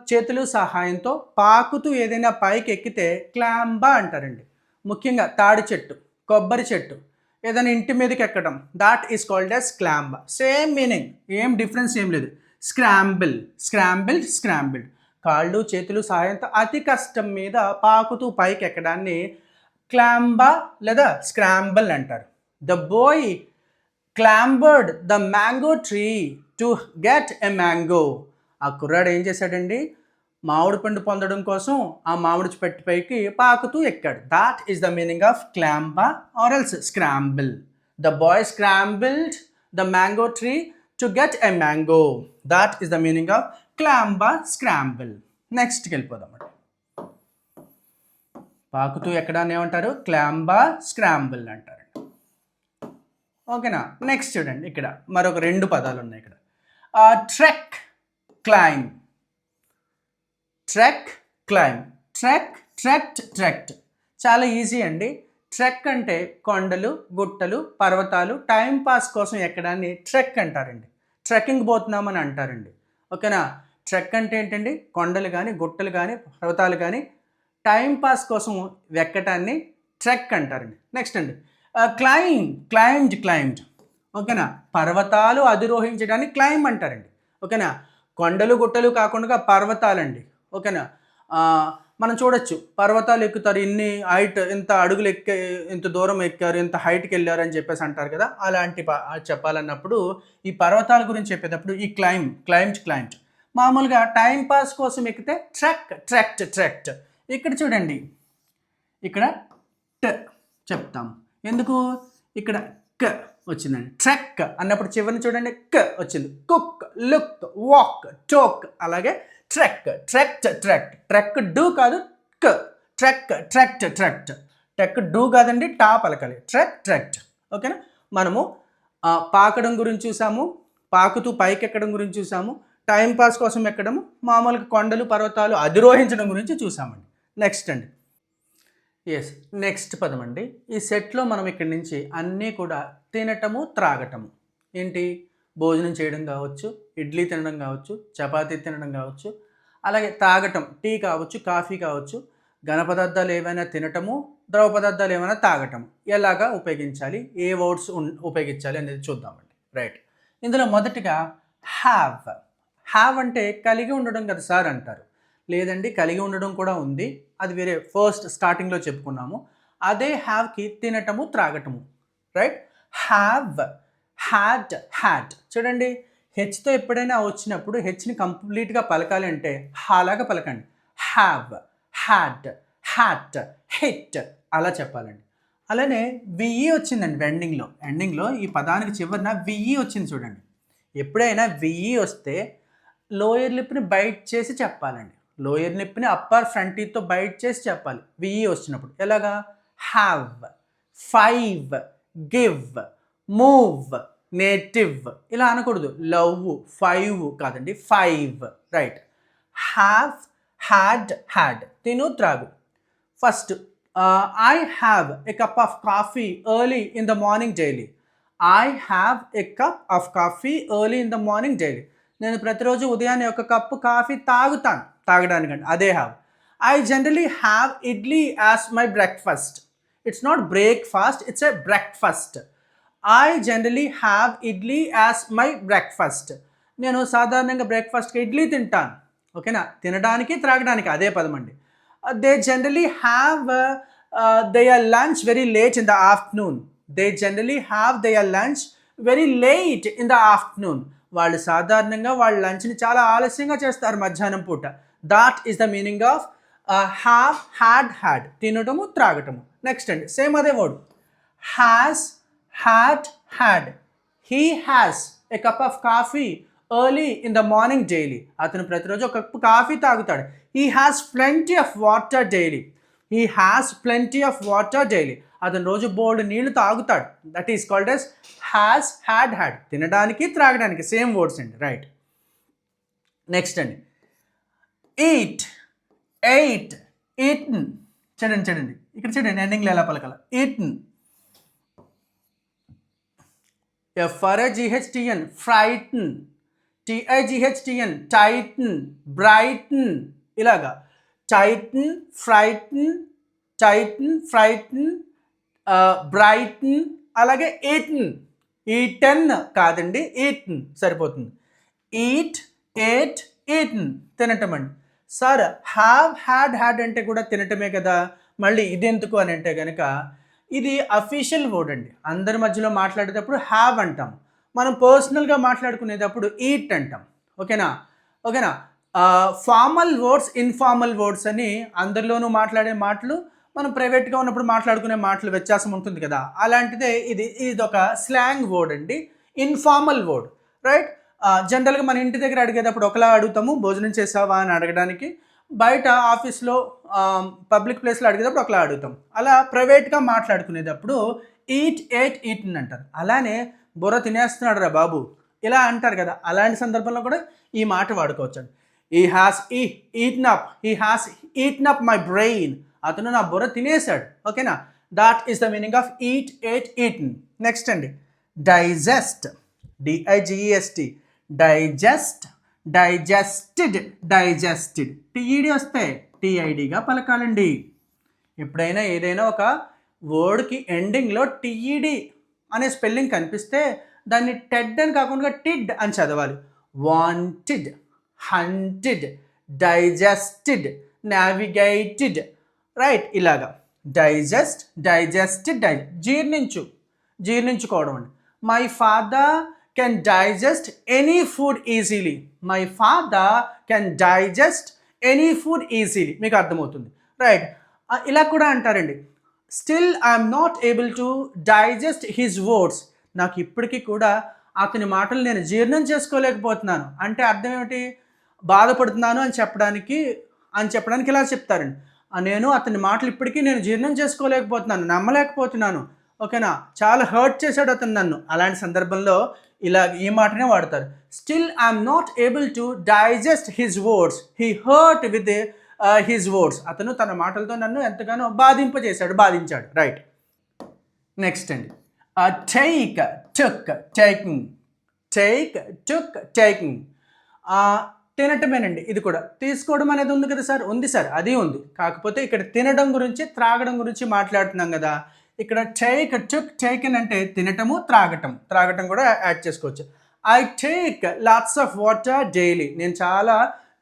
చేతులు సహాయంతో పాకుతూ ఏదైనా పైకి ఎక్కితే క్లాంబా అంటారండి. ముఖ్యంగా తాడి చెట్టు, కొబ్బరి చెట్టు, ఏదైనా ఇంటి మీదకి ఎక్కడం, that is called as clamber. Same meaning, ఏం డిఫరెన్స్ ఏం లేదు. Scramble, scrambled, scrambled. కాళ్ళు చేతులు సహాయంతో అతి కష్టం మీద పాకుతూ పైకి ఎక్కడాన్ని క్లాంబా లేదా స్క్రాంబుల్ అంటారు. The boy clambered the mango tree to get a mango. ఆ కుర్రాడు ఏం చేశాడండి, మామిడి పండు పొందడం కోసం ఆ మామిడి చెట్టు పైకి పాకుతూ ఎక్కాడు. That is the meaning of clamber or else scramble. The boy scrambled the mango tree to get a mango. That is the meaning of clamber, scramble. నెక్స్ట్కి వెళ్ళిపోదాం. పాకుతూ ఎక్కడాన్ని ఏమంటారు, క్లాంబా, స్క్రాంబుల్ అంటారు. ఓకేనా, నెక్స్ట్ చూడండి, ఇక్కడ మరొక రెండు పదాలు ఉన్నాయి. ఇక్కడ trek, climb. Trek, climb. Trek, trekked, trekked. చాలా ఈజీ అండి. ట్రెక్ అంటే కొండలు, గుట్టలు, పర్వతాలు టైం పాస్ కోసం ఎక్కడాన్ని ట్రెక్ అంటారండి. ట్రెక్కింగ్ పోతున్నామని అంటారండి. ఓకేనా, ట్రెక్ అంటే ఏంటండి, కొండలు కానీ, గుట్టలు కానీ, పర్వతాలు కానీ టైం పాస్ కోసం ఎక్కటాన్ని ట్రెక్ అంటారండి. నెక్స్ట్ అండి, క్లైమ్, క్లైమ్డ్, క్లైమ్డ్. ఓకేనా, పర్వతాలు అధిరోహించడాన్ని క్లైమ్ అంటారండి. ఓకేనా, కొండలు గుట్టలు కాకుండా పర్వతాలండి. ఓకేనా, మనం చూడొచ్చు, పర్వతాలు ఎక్కుతారు, ఇన్ని హైట్, ఇంత అడుగులు ఎక్కే, ఇంత దూరం ఎక్కారు, ఇంత హైట్కి వెళ్ళారు అని చెప్పేసి అంటారు కదా. అలాంటి చెప్పాలన్నప్పుడు ఈ పర్వతాల గురించి చెప్పేటప్పుడు ఈ క్లైమ్, క్లైమ్డ్, క్లైమ్డ్. మామూలుగా టైం పాస్ కోసం ఎక్కితే ట్రెక్, ట్రెక్ట్, ట్రెక్ట్. ఇక్కడ చూడండి, ఇక్కడ ట్ చెప్తాం, ఎందుకు ఇక్కడ క వచ్చిందండి. ట్రెక్ అన్నప్పుడు చివరిని చూడండి, క వచ్చింది. Cook, look, walk, took. అలాగే ట్రెక్, ట్రెక్ట్, ట్రెక్ట్. ట్రెక్ డూ కాదు, క. Trek, trekked, ట్రెక్ట్. ట్రెక్ డూ కాదండి, టా పలకాలి. ట్రెక్, ట్రెక్ట్. ఓకేనా, మనము పాకడం గురించి చూసాము, పాకుతూ పైకి ఎక్కడం గురించి చూసాము, టైం పాస్ కోసం ఎక్కడము, మామూలుగా కొండలు పర్వతాలు అధిరోహించడం గురించి చూసామండి. నెక్స్ట్ అండి, ఎస్, నెక్స్ట్ పదం అండి. ఈ సెట్లో మనం ఇక్కడి నుంచి అన్నీ కూడా తినటము, త్రాగటము. ఏంటి, భోజనం చేయడం కావచ్చు, ఇడ్లీ తినడం కావచ్చు, చపాతీ తినడం కావచ్చు, అలాగే తాగటం, టీ కావచ్చు, కాఫీ కావచ్చు, ఘన పదార్థాలు ఏవైనా తినటము, ద్రవ పదార్థాలు ఏమైనా తాగటము. ఎలాగా ఉపయోగించాలి, ఏ వర్డ్స్ ఉపయోగించాలి అనేది చూద్దామండి. రైట్, ఇందులో మొదటిగా హ్యావ్. హ్యావ్ అంటే కలిగి ఉండడం కదా సార్ అంటారు. లేదండి, కలిగి ఉండడం కూడా ఉంది, అది వేరే, ఫస్ట్ స్టార్టింగ్లో చెప్పుకున్నాము. అదే హ్యావ్కి తినటము, త్రాగటము. Right, have, had, had. చూడండి, హెచ్తో ఎప్పుడైనా వచ్చినప్పుడు హెచ్ని కంప్లీట్గా పలకాలి అంటే హాలాగా పలకండి. హ్యావ్, హ్యాడ్, హ్యాట్, హిట్ అలా చెప్పాలండి. అలానే విఈ వచ్చిందండి ఎండింగ్లో ఈ పదానికి చివరిన విఈ వచ్చింది. చూడండి, ఎప్పుడైనా విఈ వస్తే లోయర్ లిప్ని బైట్ చేసి చెప్పాలండి. లోయర్ లిప్ని అప్పర్ ఫ్రంట్ టీత్తో బైట్ చేసి చెప్పాలి విఈ వచ్చినప్పుడు. ఎలాగా? Have, five, give, move, native ఇలా అనకూడదు. లవ్, ఫైవ్ కాదండి, five. Right. Have, had, had తిను త్రాగు. First I have a cup of coffee early in the morning daily. I have a cup of coffee early in the morning daily. నేను ప్రతిరోజు ఉదయాన్నే ఒక కప్పు కాఫీ తాగుతాను. తాగడానికండి అదే have. I generally have idli as my breakfast. It's not breakfast, it's a breakfast. I generally have idli as my breakfast. నేను సాధారణంగా బ్రేక్ఫాస్ట్కి ఇడ్లీ తింటాను. ఓకేనా? తినడానికి త్రాగడానికి అదే పదం అండి. They generally have their lunch very late in the afternoon. They generally have their lunch very late in the afternoon. వాళ్ళు సాధారణంగా వాళ్ళ లంచ్ని చాలా ఆలస్యంగా చేస్తారు మధ్యాహ్నం పూట. That is the meaning of have, had, had తినటము త్రాగటము. నెక్స్ట్ అండి సేమ్ అదే word. Has, had, had. He has a cup of coffee early in the morning daily. అతను ప్రతిరోజు ఒక కప్పు కాఫీ తాగుతాడు. He has plenty of water daily. He has plenty of water daily. అతను రోజు బోల్డ్ నీళ్లు తాగుతాడు. That is called as has, had, had తినడానికి త్రాగడానికి సేమ్ వర్డ్స్ అండి. రైట్. నెక్స్ట్ అండి ఈట్, ఎయిట్, ఈటన్. చూడండి ఇక్కడ చూడండి ఎండింగ్లో ఎలా పలకాల. Eaten, FRIGHTN, frighten, TIGHTN, tighten, brighten ఇలాగా. Tighten, frighten, tighten, frighten, brighten అలాగే ఈటన్. ఈటన్ కాదండి, ఈటన్ సరిపోతుంది. ఈట్, ఏట్, ఈటన్ తినటం అండి. సార్ హ్యావ్, హ్యాడ్, హ్యాడ్ అంటే కూడా తినటమే కదా, మళ్ళీ ఇదెందుకు అని అంటే కనుక ఇది అఫీషియల్ వర్డ్ అండి. అందరి మధ్యలో మాట్లాడేటప్పుడు హ్యావ్ అంటాం, మనం పర్సనల్గా మాట్లాడుకునేటప్పుడు ఈట్ అంటాం. ఓకేనా? ఫార్మల్ వర్డ్స్, ఇన్ఫార్మల్ వర్డ్స్ అని అందరిలోనూ మాట్లాడే మాటలు, మనం ప్రైవేట్గా ఉన్నప్పుడు మాట్లాడుకునే మాటలు వ్యత్యాసం ఉంటుంది కదా, అలాంటిదే ఇది ఒక స్లాంగ్ వర్డ్ అండి, ఇన్ఫార్మల్ వర్డ్. రైట్. జనరల్గా మన ఇంటి దగ్గర అడిగేటప్పుడు ఒకలా అడుగుతాము, భోజనం చేసావా అని అడగడానికి. బయట ఆఫీస్లో పబ్లిక్ ప్లేస్లో అడిగేటప్పుడు ఒకలా అడుగుతాం. అలా ప్రైవేట్గా మాట్లాడుకునేటప్పుడు ఈట్, ఏట్, ఈటన్ అంటారు. అలానే బుర్ర తినేస్తున్నాడు రా బాబు ఇలా అంటారు కదా, అలాంటి సందర్భంలో కూడా ఈ మాట వాడుకోవచ్చు అండి. He has eaten up my brain. అతను నా బుర్ర తినేశాడు. ఓకేనా? That is the meaning of eat, ate, eaten. Next అండి digest, DIGEST. Digest, digested, digested. TED వస్తే TIDగా పలకాలండి. ఎప్పుడైనా ఏదైనా ఒక వర్డ్కి ఎండింగ్లో TED అనే స్పెల్లింగ్ కనిపిస్తే దాన్ని టెడ్ అని కాకుండా టిడ్ అని చదవాలి. Wanted, haunted, digested, navigated. Right. ఇలాగా డైజెస్ట్, డైజెస్టెడ్, జీర్ణించుకోవడం అండి. My father can digest any food easily. My father can digest any food easily. మీకు అర్థమవుతుంది. రైట్. ఇలా కూడా అంటారండి, still I'm not able to digest his words. నాకు ఇప్పటికీ కూడా అతని మాటలు నేను జీర్ణం చేసుకోలేకపోతున్నాను. అంటే అర్థం ఏమిటి? బాధపడుతున్నాను అని చెప్పడానికి ఇలా చెప్తారండి. నేను అతని మాటలు ఇప్పటికీ నేను జీర్ణం చేసుకోలేకపోతున్నాను, నమ్మలేకపోతున్నాను. ఓకేనా? చాలా హర్ట్ చేశాడు అతను నన్ను. అలాంటి సందర్భంలో ఇలా ఈ మాటనే వాడతారు. Still I'm not able to digest his words. He hurt with his words. అతను తన మాటలతో నన్ను ఎంతగానో బాధించాడు. రైట్. నెక్స్ట్ అండి టేక్, టుక్, టేకింగ్. టేక్, టుక్, టేకింగ్ తినటమేనండి. ఇది కూడా తీసుకోవడం అనేది ఉంది కదా సార్, ఉంది సార్, అది ఉంది. కాకపోతే ఇక్కడ తినడం గురించి, త్రాగడం గురించి మాట్లాడుతున్నాం కదా. ఇక్కడ టేక్, టుక్, టేకిన్ అంటే తినటము, త్రాగటం కూడా యాడ్ చేసుకోవచ్చు. I take lots of water daily. నేను చాలా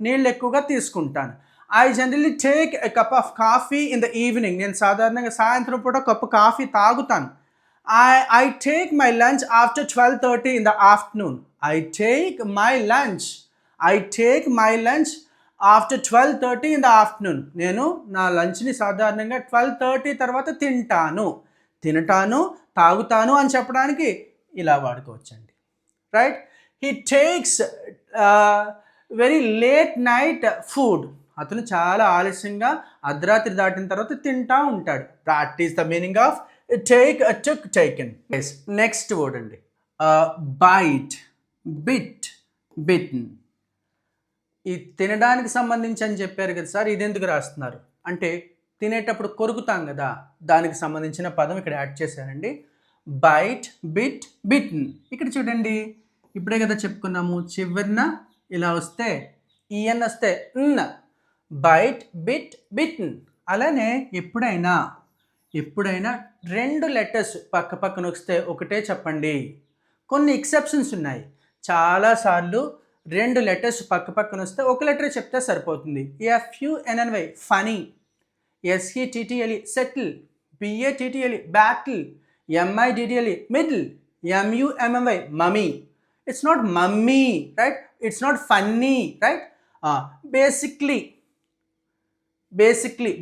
నీళ్ళు ఎక్కువగా తీసుకుంటాను. I generally take a cup of coffee in the evening. నేను సాధారణంగా సాయంత్రం పూట కప్పు కాఫీ తాగుతాను. I take my lunch after 12:30 in the afternoon. I take my lunch after 12:30 in the afternoon. నేను నా లంచ్ని సాధారణంగా 12:30 తర్వాత తినటాను, తాగుతాను అని చెప్పడానికి ఇలా వాడుకోవచ్చండి. Right. He takes very late night food. అతను చాలా ఆలస్యంగా అర్ధరాత్రి దాటిన తర్వాత తింటా ఉంటాడు. That is the meaning of took taken. Next word అండి, బైట్, బిట్, బిట్న్. ఈ తినడానికి సంబంధించి అని చెప్పారు కదా సార్, ఇది ఎందుకు రాస్తున్నారు అంటే తినేటప్పుడు కొరుకుతాం కదా, దానికి సంబంధించిన పదం ఇక్కడ యాడ్ చేశానండి. Bite, bit, bitten. ఇక్కడ చూడండి, ఇప్పుడే కదా చెప్పుకున్నాము, చివరిన ఇలా వస్తే ఈఎన్ వస్తే బైట్, బిట్, బిట్న్. అలానే ఎప్పుడైనా రెండు లెటర్స్ పక్క పక్కన వస్తే ఒకటే చెప్పండి. కొన్ని ఎక్సెప్షన్స్ ఉన్నాయి. చాలాసార్లు రెండు లెటర్స్ పక్క పక్కన వస్తే ఒక లెటర్ చెప్తే సరిపోతుంది. FUNNY funny, SETTLE settle, BATTLE battle, MIDDLE middle, MUMMY mummy. It's not mummy, right? It's not funny, right?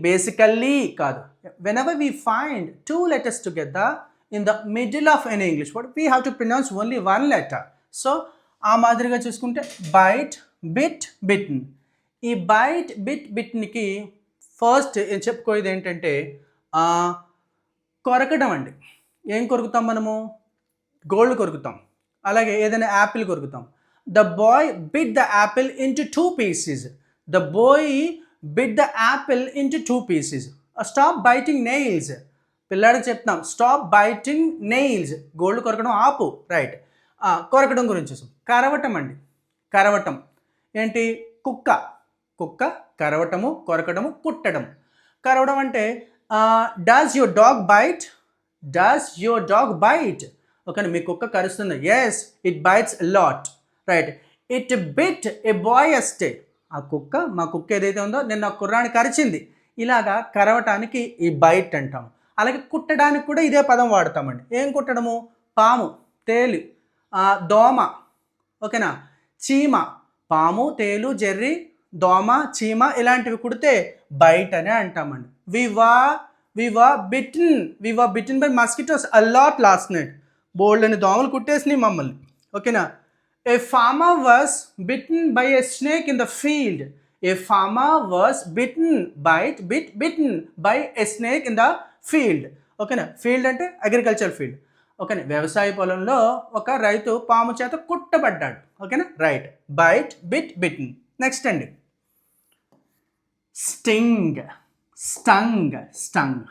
Basically కాదు. Whenever we find two letters together in the middle of an English word, we have to pronounce only one letter. So ఆ మాదిరిగా చూసుకుంటే బైట్, బిట్, బిట్న్. ఈ బైట్, బిట్, బిట్న్కి ఫస్ట్ చెప్పుకోయేది ఏంటంటే కొరకడం అండి. ఏం కొరుకుతాం మనము? గోల్డ్ కొరుకుతాం, అలాగే ఏదైనా యాపిల్ కొరుకుతాం. The boy bit the apple into 2 pieces. The boy bit the apple into 2 pieces. Stop biting nails. పిల్లాడికి చెప్తాం స్టాప్ బైటింగ్ నెయిల్స్. గోల్డ్ కొరకడం ఆపు, రైట్? కొరకడం గురించి చూసాం. కరవటం అండి, కరవటం ఏంటి? కుక్క కరవటము, కొరకడము, కుట్టడం. కరవడం అంటే does your dog bite? Does your dog bite? Okay, మీ కుక్క కరుస్తుంది. Yes, it bites lot, right? It bit a boy yesterday. మా కుక్క ఏదైతే ఉందో నిన్న కుర్రాన్ని కరిచింది. ఇలాగా కరవటానికి ఈ బైట్ అంటాం. అలాగే కుట్టడానికి కూడా ఇదే పదం వాడతామండి. ఏం కుట్టడము? పాము, తేలు, దోమ, ఓకేనా? చీమ. పాము, తేలు, జెర్రీ, దోమ, చీమ ఇలాంటివి కుడితే బైట్ అనే అంటామండి. We were bitten by mosquitoes a lot last night. బోల్డ్ అని దోమలు కుట్టేసినాయి మమ్మల్ని, ఓకేనా? A farmer was bitten by a snake in the field. A farmer was bitten by a snake in the field. ఓకేనా? ఫీల్డ్ అంటే అగ్రికల్చర్ ఫీల్డ్, ఓకేనా? వ్యవసాయ పొలంలో ఒక రైతు పాము చేత కుట్టబడ్డాడు, ఓకేనా? Right. Bite, bit, bitten. Next అండి, స్టంగ్.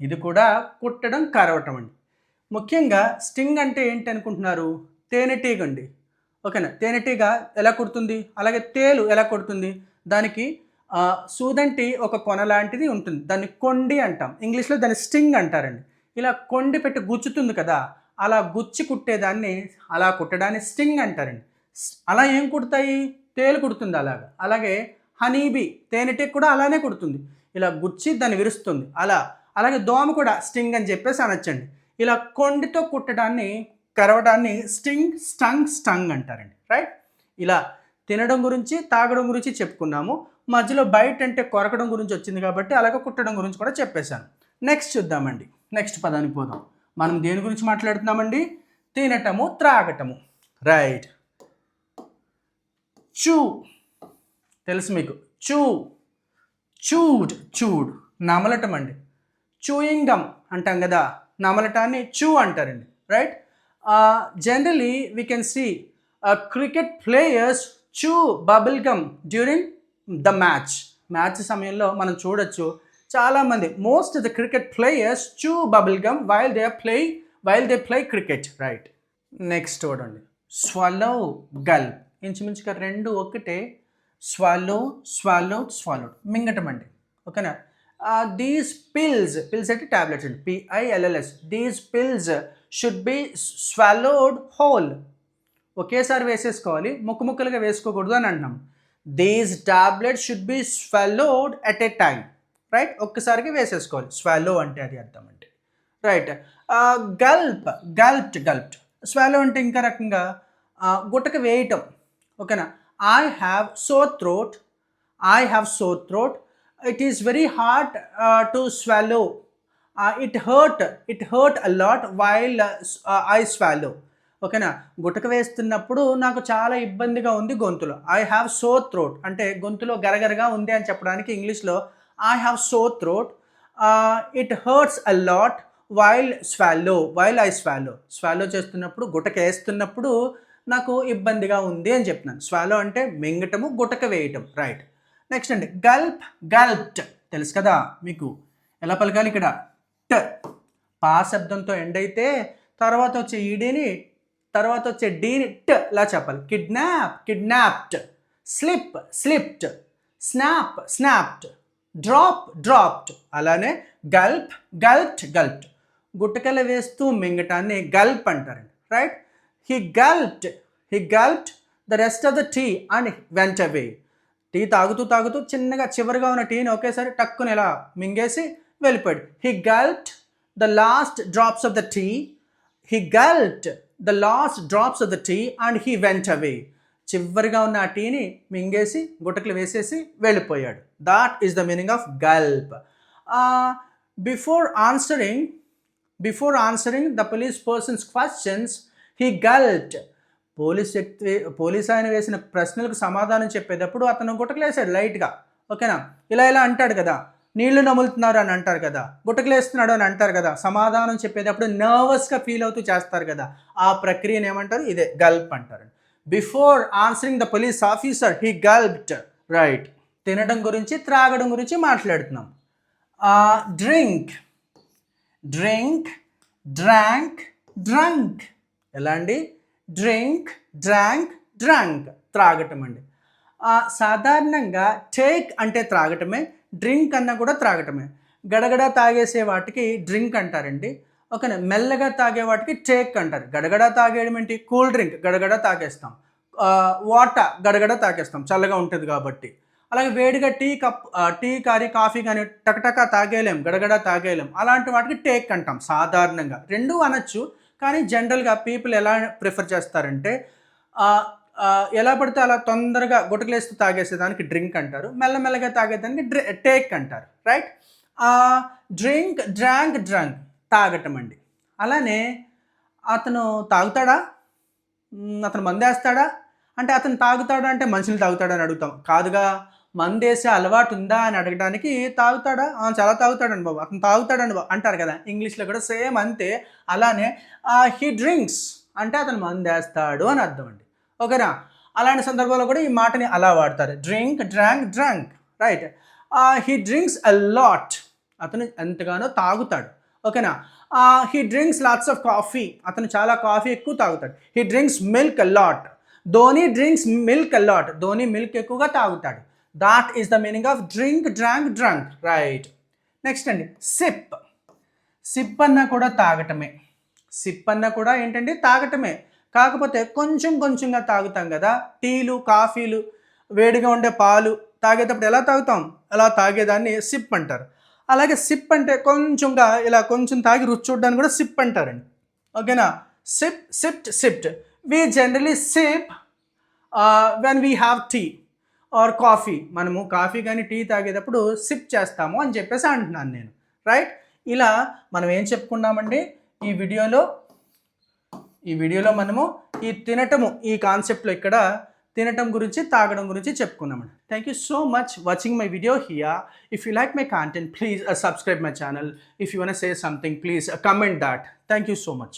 ఇది కూడా కుట్టడం, కరవటం అండి. ముఖ్యంగా స్టింగ్ అంటే ఏంటి అనుకుంటున్నారు? తేనెటీగ అండి, ఓకేనా? తేనెటీగ ఎలా కుడుతుంది, అలాగే తేలు ఎలా కుడుతుంది? దానికి సూదంటి ఒక కొన లాంటిది ఉంటుంది, దాన్ని కొండి అంటాం. ఇంగ్లీష్లో దాన్ని స్టింగ్ అంటారండి. ఇలా కొండి పెట్టి గుచ్చుతుంది కదా, అలా గుచ్చి కుట్టేదాన్ని, అలా కుట్టడాన్ని స్టింగ్ అంటారండి. అలా ఏం కుడతాయి? తేలు కుడుతుంది అలాగా. అలాగే హనీబీ, తేనెటీగ కూడా అలానే కుడుతుంది, ఇలా గుచ్చి దాన్ని విరుస్తుంది అలా. అలాగే దోమ కూడా స్టింగ్ అని చెప్పేసి అనొచ్చండి. ఇలా కొండితో కుట్టడాన్ని, కరవడాన్ని స్టంగ్ అంటారండి, రైట్? ఇలా తినడం గురించి, తాగడం గురించి చెప్పుకున్నాము. మధ్యలో బయట అంటే కొరకడం గురించి వచ్చింది కాబట్టి అలాగే కుట్టడం గురించి కూడా చెప్పేశాను. నెక్స్ట్ చూద్దామండి, నెక్స్ట్ పదానికి పోదాం. మనం దేని గురించి మాట్లాడుతున్నామండి? తినటము, త్రాగటము, రైట్? చూ, తెలుసు మీకు. చూడ్ నమలటం అండి. చూయింగ్ గమ్ అంటాం కదా, నమలటాన్ని చూ అంటారండి, right? Generally we can see cricket players chew bubble gum during the match సమయంలో మనం చూడొచ్చు చాలామంది, most the cricket players chew bubble gum while they play cricket, right? Next చూడండి, స్వాలో, గల్ప్. ఇంచుమించుగా రెండు ఒకటే. స్వాలో మింగటం అండి, ఓకేనా? దీస్ పిల్స్ అంటే టాబ్లెట్స్ అండి, PILLS. These pills should be swallowed whole. ఒకేసారి వేసేసుకోవాలి, ముక్కలుగా వేసుకోకూడదు అని అంటున్నాం. These tablets should be swallowed at a time, right? ఒక్కసారికి వేసేసుకోవాలి. స్వాలో అంటే అది అర్థం అంటే, రైట్? గల్ప్డ్. స్వాలో అంటే ఇంకా రకంగా గుట్టక వేయటం, ఓకేనా? I have sore throat. It is very hard to swallow. It hurt a lot while I swallow. ఓకేనా. గుటక వేస్తున్నప్పుడు నాకు చాలా ఇబ్బందిగా ఉంది గొంతులో. ఐ హ్యావ్ సోర్ థ్రోట్ అంటే గొంతులో గరగరగా ఉంది అని చెప్పడానికి ఇంగ్లీష్లో I have sore throat. It hurts a lot while I swallow చేస్తున్నప్పుడు, గుటక వేస్తున్నప్పుడు నాకు ఇబ్బందిగా ఉంది అని చెప్తున్నాను. స్వాలో అంటే మింగటము, గుటక వేయటం, రైట్. నెక్స్ట్ అండి గల్ప్డ్ తెలుసు కదా మీకు. ఎలా పలకాలి ఇక్కడ ట పా శబ్దంతో ఎండ్ అయితే తర్వాత వచ్చే ఈడీని తర్వాత వచ్చే డీని ట లా చెప్పాలి. Kidnapped, slipped, snapped, dropped. అలానే గల్ప్డ్ గుట్టకలు వేస్తూ మింగటాన్ని గల్ప్ అంటారండి, right. He gulped the rest of the tea and went away. Tea తాగుతూ చిన్నగా చివరిగా ఉన్న టీని ఒకేసారి టక్కుని ఇలా మింగేసి వెళ్ళిపోయాడు. He gulped the last drops of the tea and he went away. చివరిగా ఉన్న ఆ టీని మింగేసి గుటకలు వేసేసి వెళ్ళిపోయాడు. That is the meaning of gulp. Before answering the police persons questions he gulped. Police ఆయన వేసిన ప్రశ్నలకు సమాధానం చెప్పేటప్పుడు అతను గుటకలు వేసాడు లైట్గా, ఓకేనా. ఇలా అంటాడు కదా, నీళ్లు నములుతున్నారు అని అంటారు కదా, గుటకలు వేస్తున్నాడు అని అంటారు కదా, సమాధానం చెప్పేటప్పుడు నర్వస్గా ఫీల్ అవుతూ చేస్తారు కదా, ఆ ప్రక్రియను ఏమంటారు? ఇదే గల్ప్ అంటారు. Before answering the police officer he gulped, right. తినడం గురించి త్రాగడం గురించి మాట్లాడుతున్నాం. Drink, drunk. ఎలా అండి? డ్రంక్ త్రాగటం అండి. సాధారణంగా టేక్ అంటే త్రాగటమే, డ్రింక్ అన్నా కూడా త్రాగటమే. గడగడ తాగేసే వాటికి డ్రింక్ అంటారండి, ఓకేనా. మెల్లగా తాగే వాటికి టేక్ అంటారు. గడగడ తాగేయడం ఏంటి? కూల్ డ్రింక్ గడగడ తాగేస్తాం, వాటర్ గడగడ తాగేస్తాం చల్లగా ఉంటుంది కాబట్టి. అలాగే వేడిగా టీ కానీ కాఫీ కానీ టకటకా తాగేయలేం, గడగడ తాగేయలేం. అలాంటి వాటికి టేక్ అంటాం సాధారణంగా. రెండు అనొచ్చు, కానీ జనరల్గా పీపుల్ ఎలా ప్రిఫర్ చేస్తారంటే ఎలా పడితే అలా తొందరగా గుటకలేస్తూ తాగేసేదానికి డ్రింక్ అంటారు, మెల్లమెల్లగా తాగేదానికి టేక్ అంటారు, రైట్. డ్రంక్ తాగటం అండి. అలానే అతను తాగుతాడా, అతను మందేస్తాడా అంటే, అతను తాగుతాడా అంటే మనుషులు తాగుతాడా అని అడుగుతాం, కాదుగా. మందేసే అలవాటు ఉందా అని అడగడానికి తాగుతాడా, చాలా తాగుతాడండి బాబు, అతను తాగుతాడండి బాబు అంటారు కదా. ఇంగ్లీష్లో కూడా సేమ్ అంతే. అలానే హీ డ్రింక్స్ అంటే అతను మందేస్తాడు అని అర్థం అండి, ఓకేనా. అలాంటి సందర్భంలో కూడా ఈ మాటని అలా వాడతారు, drunk, right. He drinks a lot, అతను ఎంతగానో తాగుతాడు, ఓకేనా. He drinks lots of coffee, అతను చాలా కాఫీ ఎక్కువ తాగుతాడు. He drinks milk a lot, Dhoni drinks milk a lot, Dhoni milk ఎక్కువగా తాగుతాడు. That is the meaning of drunk, right. Next అండి సిప్ అన్నా కూడా తాగటమే. సిప్ అన్నా కూడా ఏంటంటే తాగటమే, కాకపోతే కొంచెంగా తాగుతాం కదా. టీలు కాఫీలు వేడిగా ఉండే పాలు తాగేటప్పుడు ఎలా తాగుతాం, అలా తాగేదాన్ని సిప్ అంటారు. అలాగే సిప్ అంటే కొంచెంగా ఇలా కొంచెం తాగి రుచి చూడడానికి కూడా సిప్ అంటారండి, ఓకేనా. Sipped. We generally sip when we have tea or coffee. మనము కాఫీ కానీ టీ తాగేటప్పుడు సిప్ చేస్తాము అని చెప్పేసి అంటున్నాను నేను, రైట్. ఇలా మనం ఏం చెప్పుకున్నామండి ఈ వీడియోలో మనము ఈ తినటము, ఈ కాన్సెప్ట్లో ఇక్కడ తినటం గురించి తాగడం గురించి చెప్పుకున్నామండి. Thank you so much watching my video here. If you like my content please subscribe my channel. If you want to say something, please comment that. Thank you so much.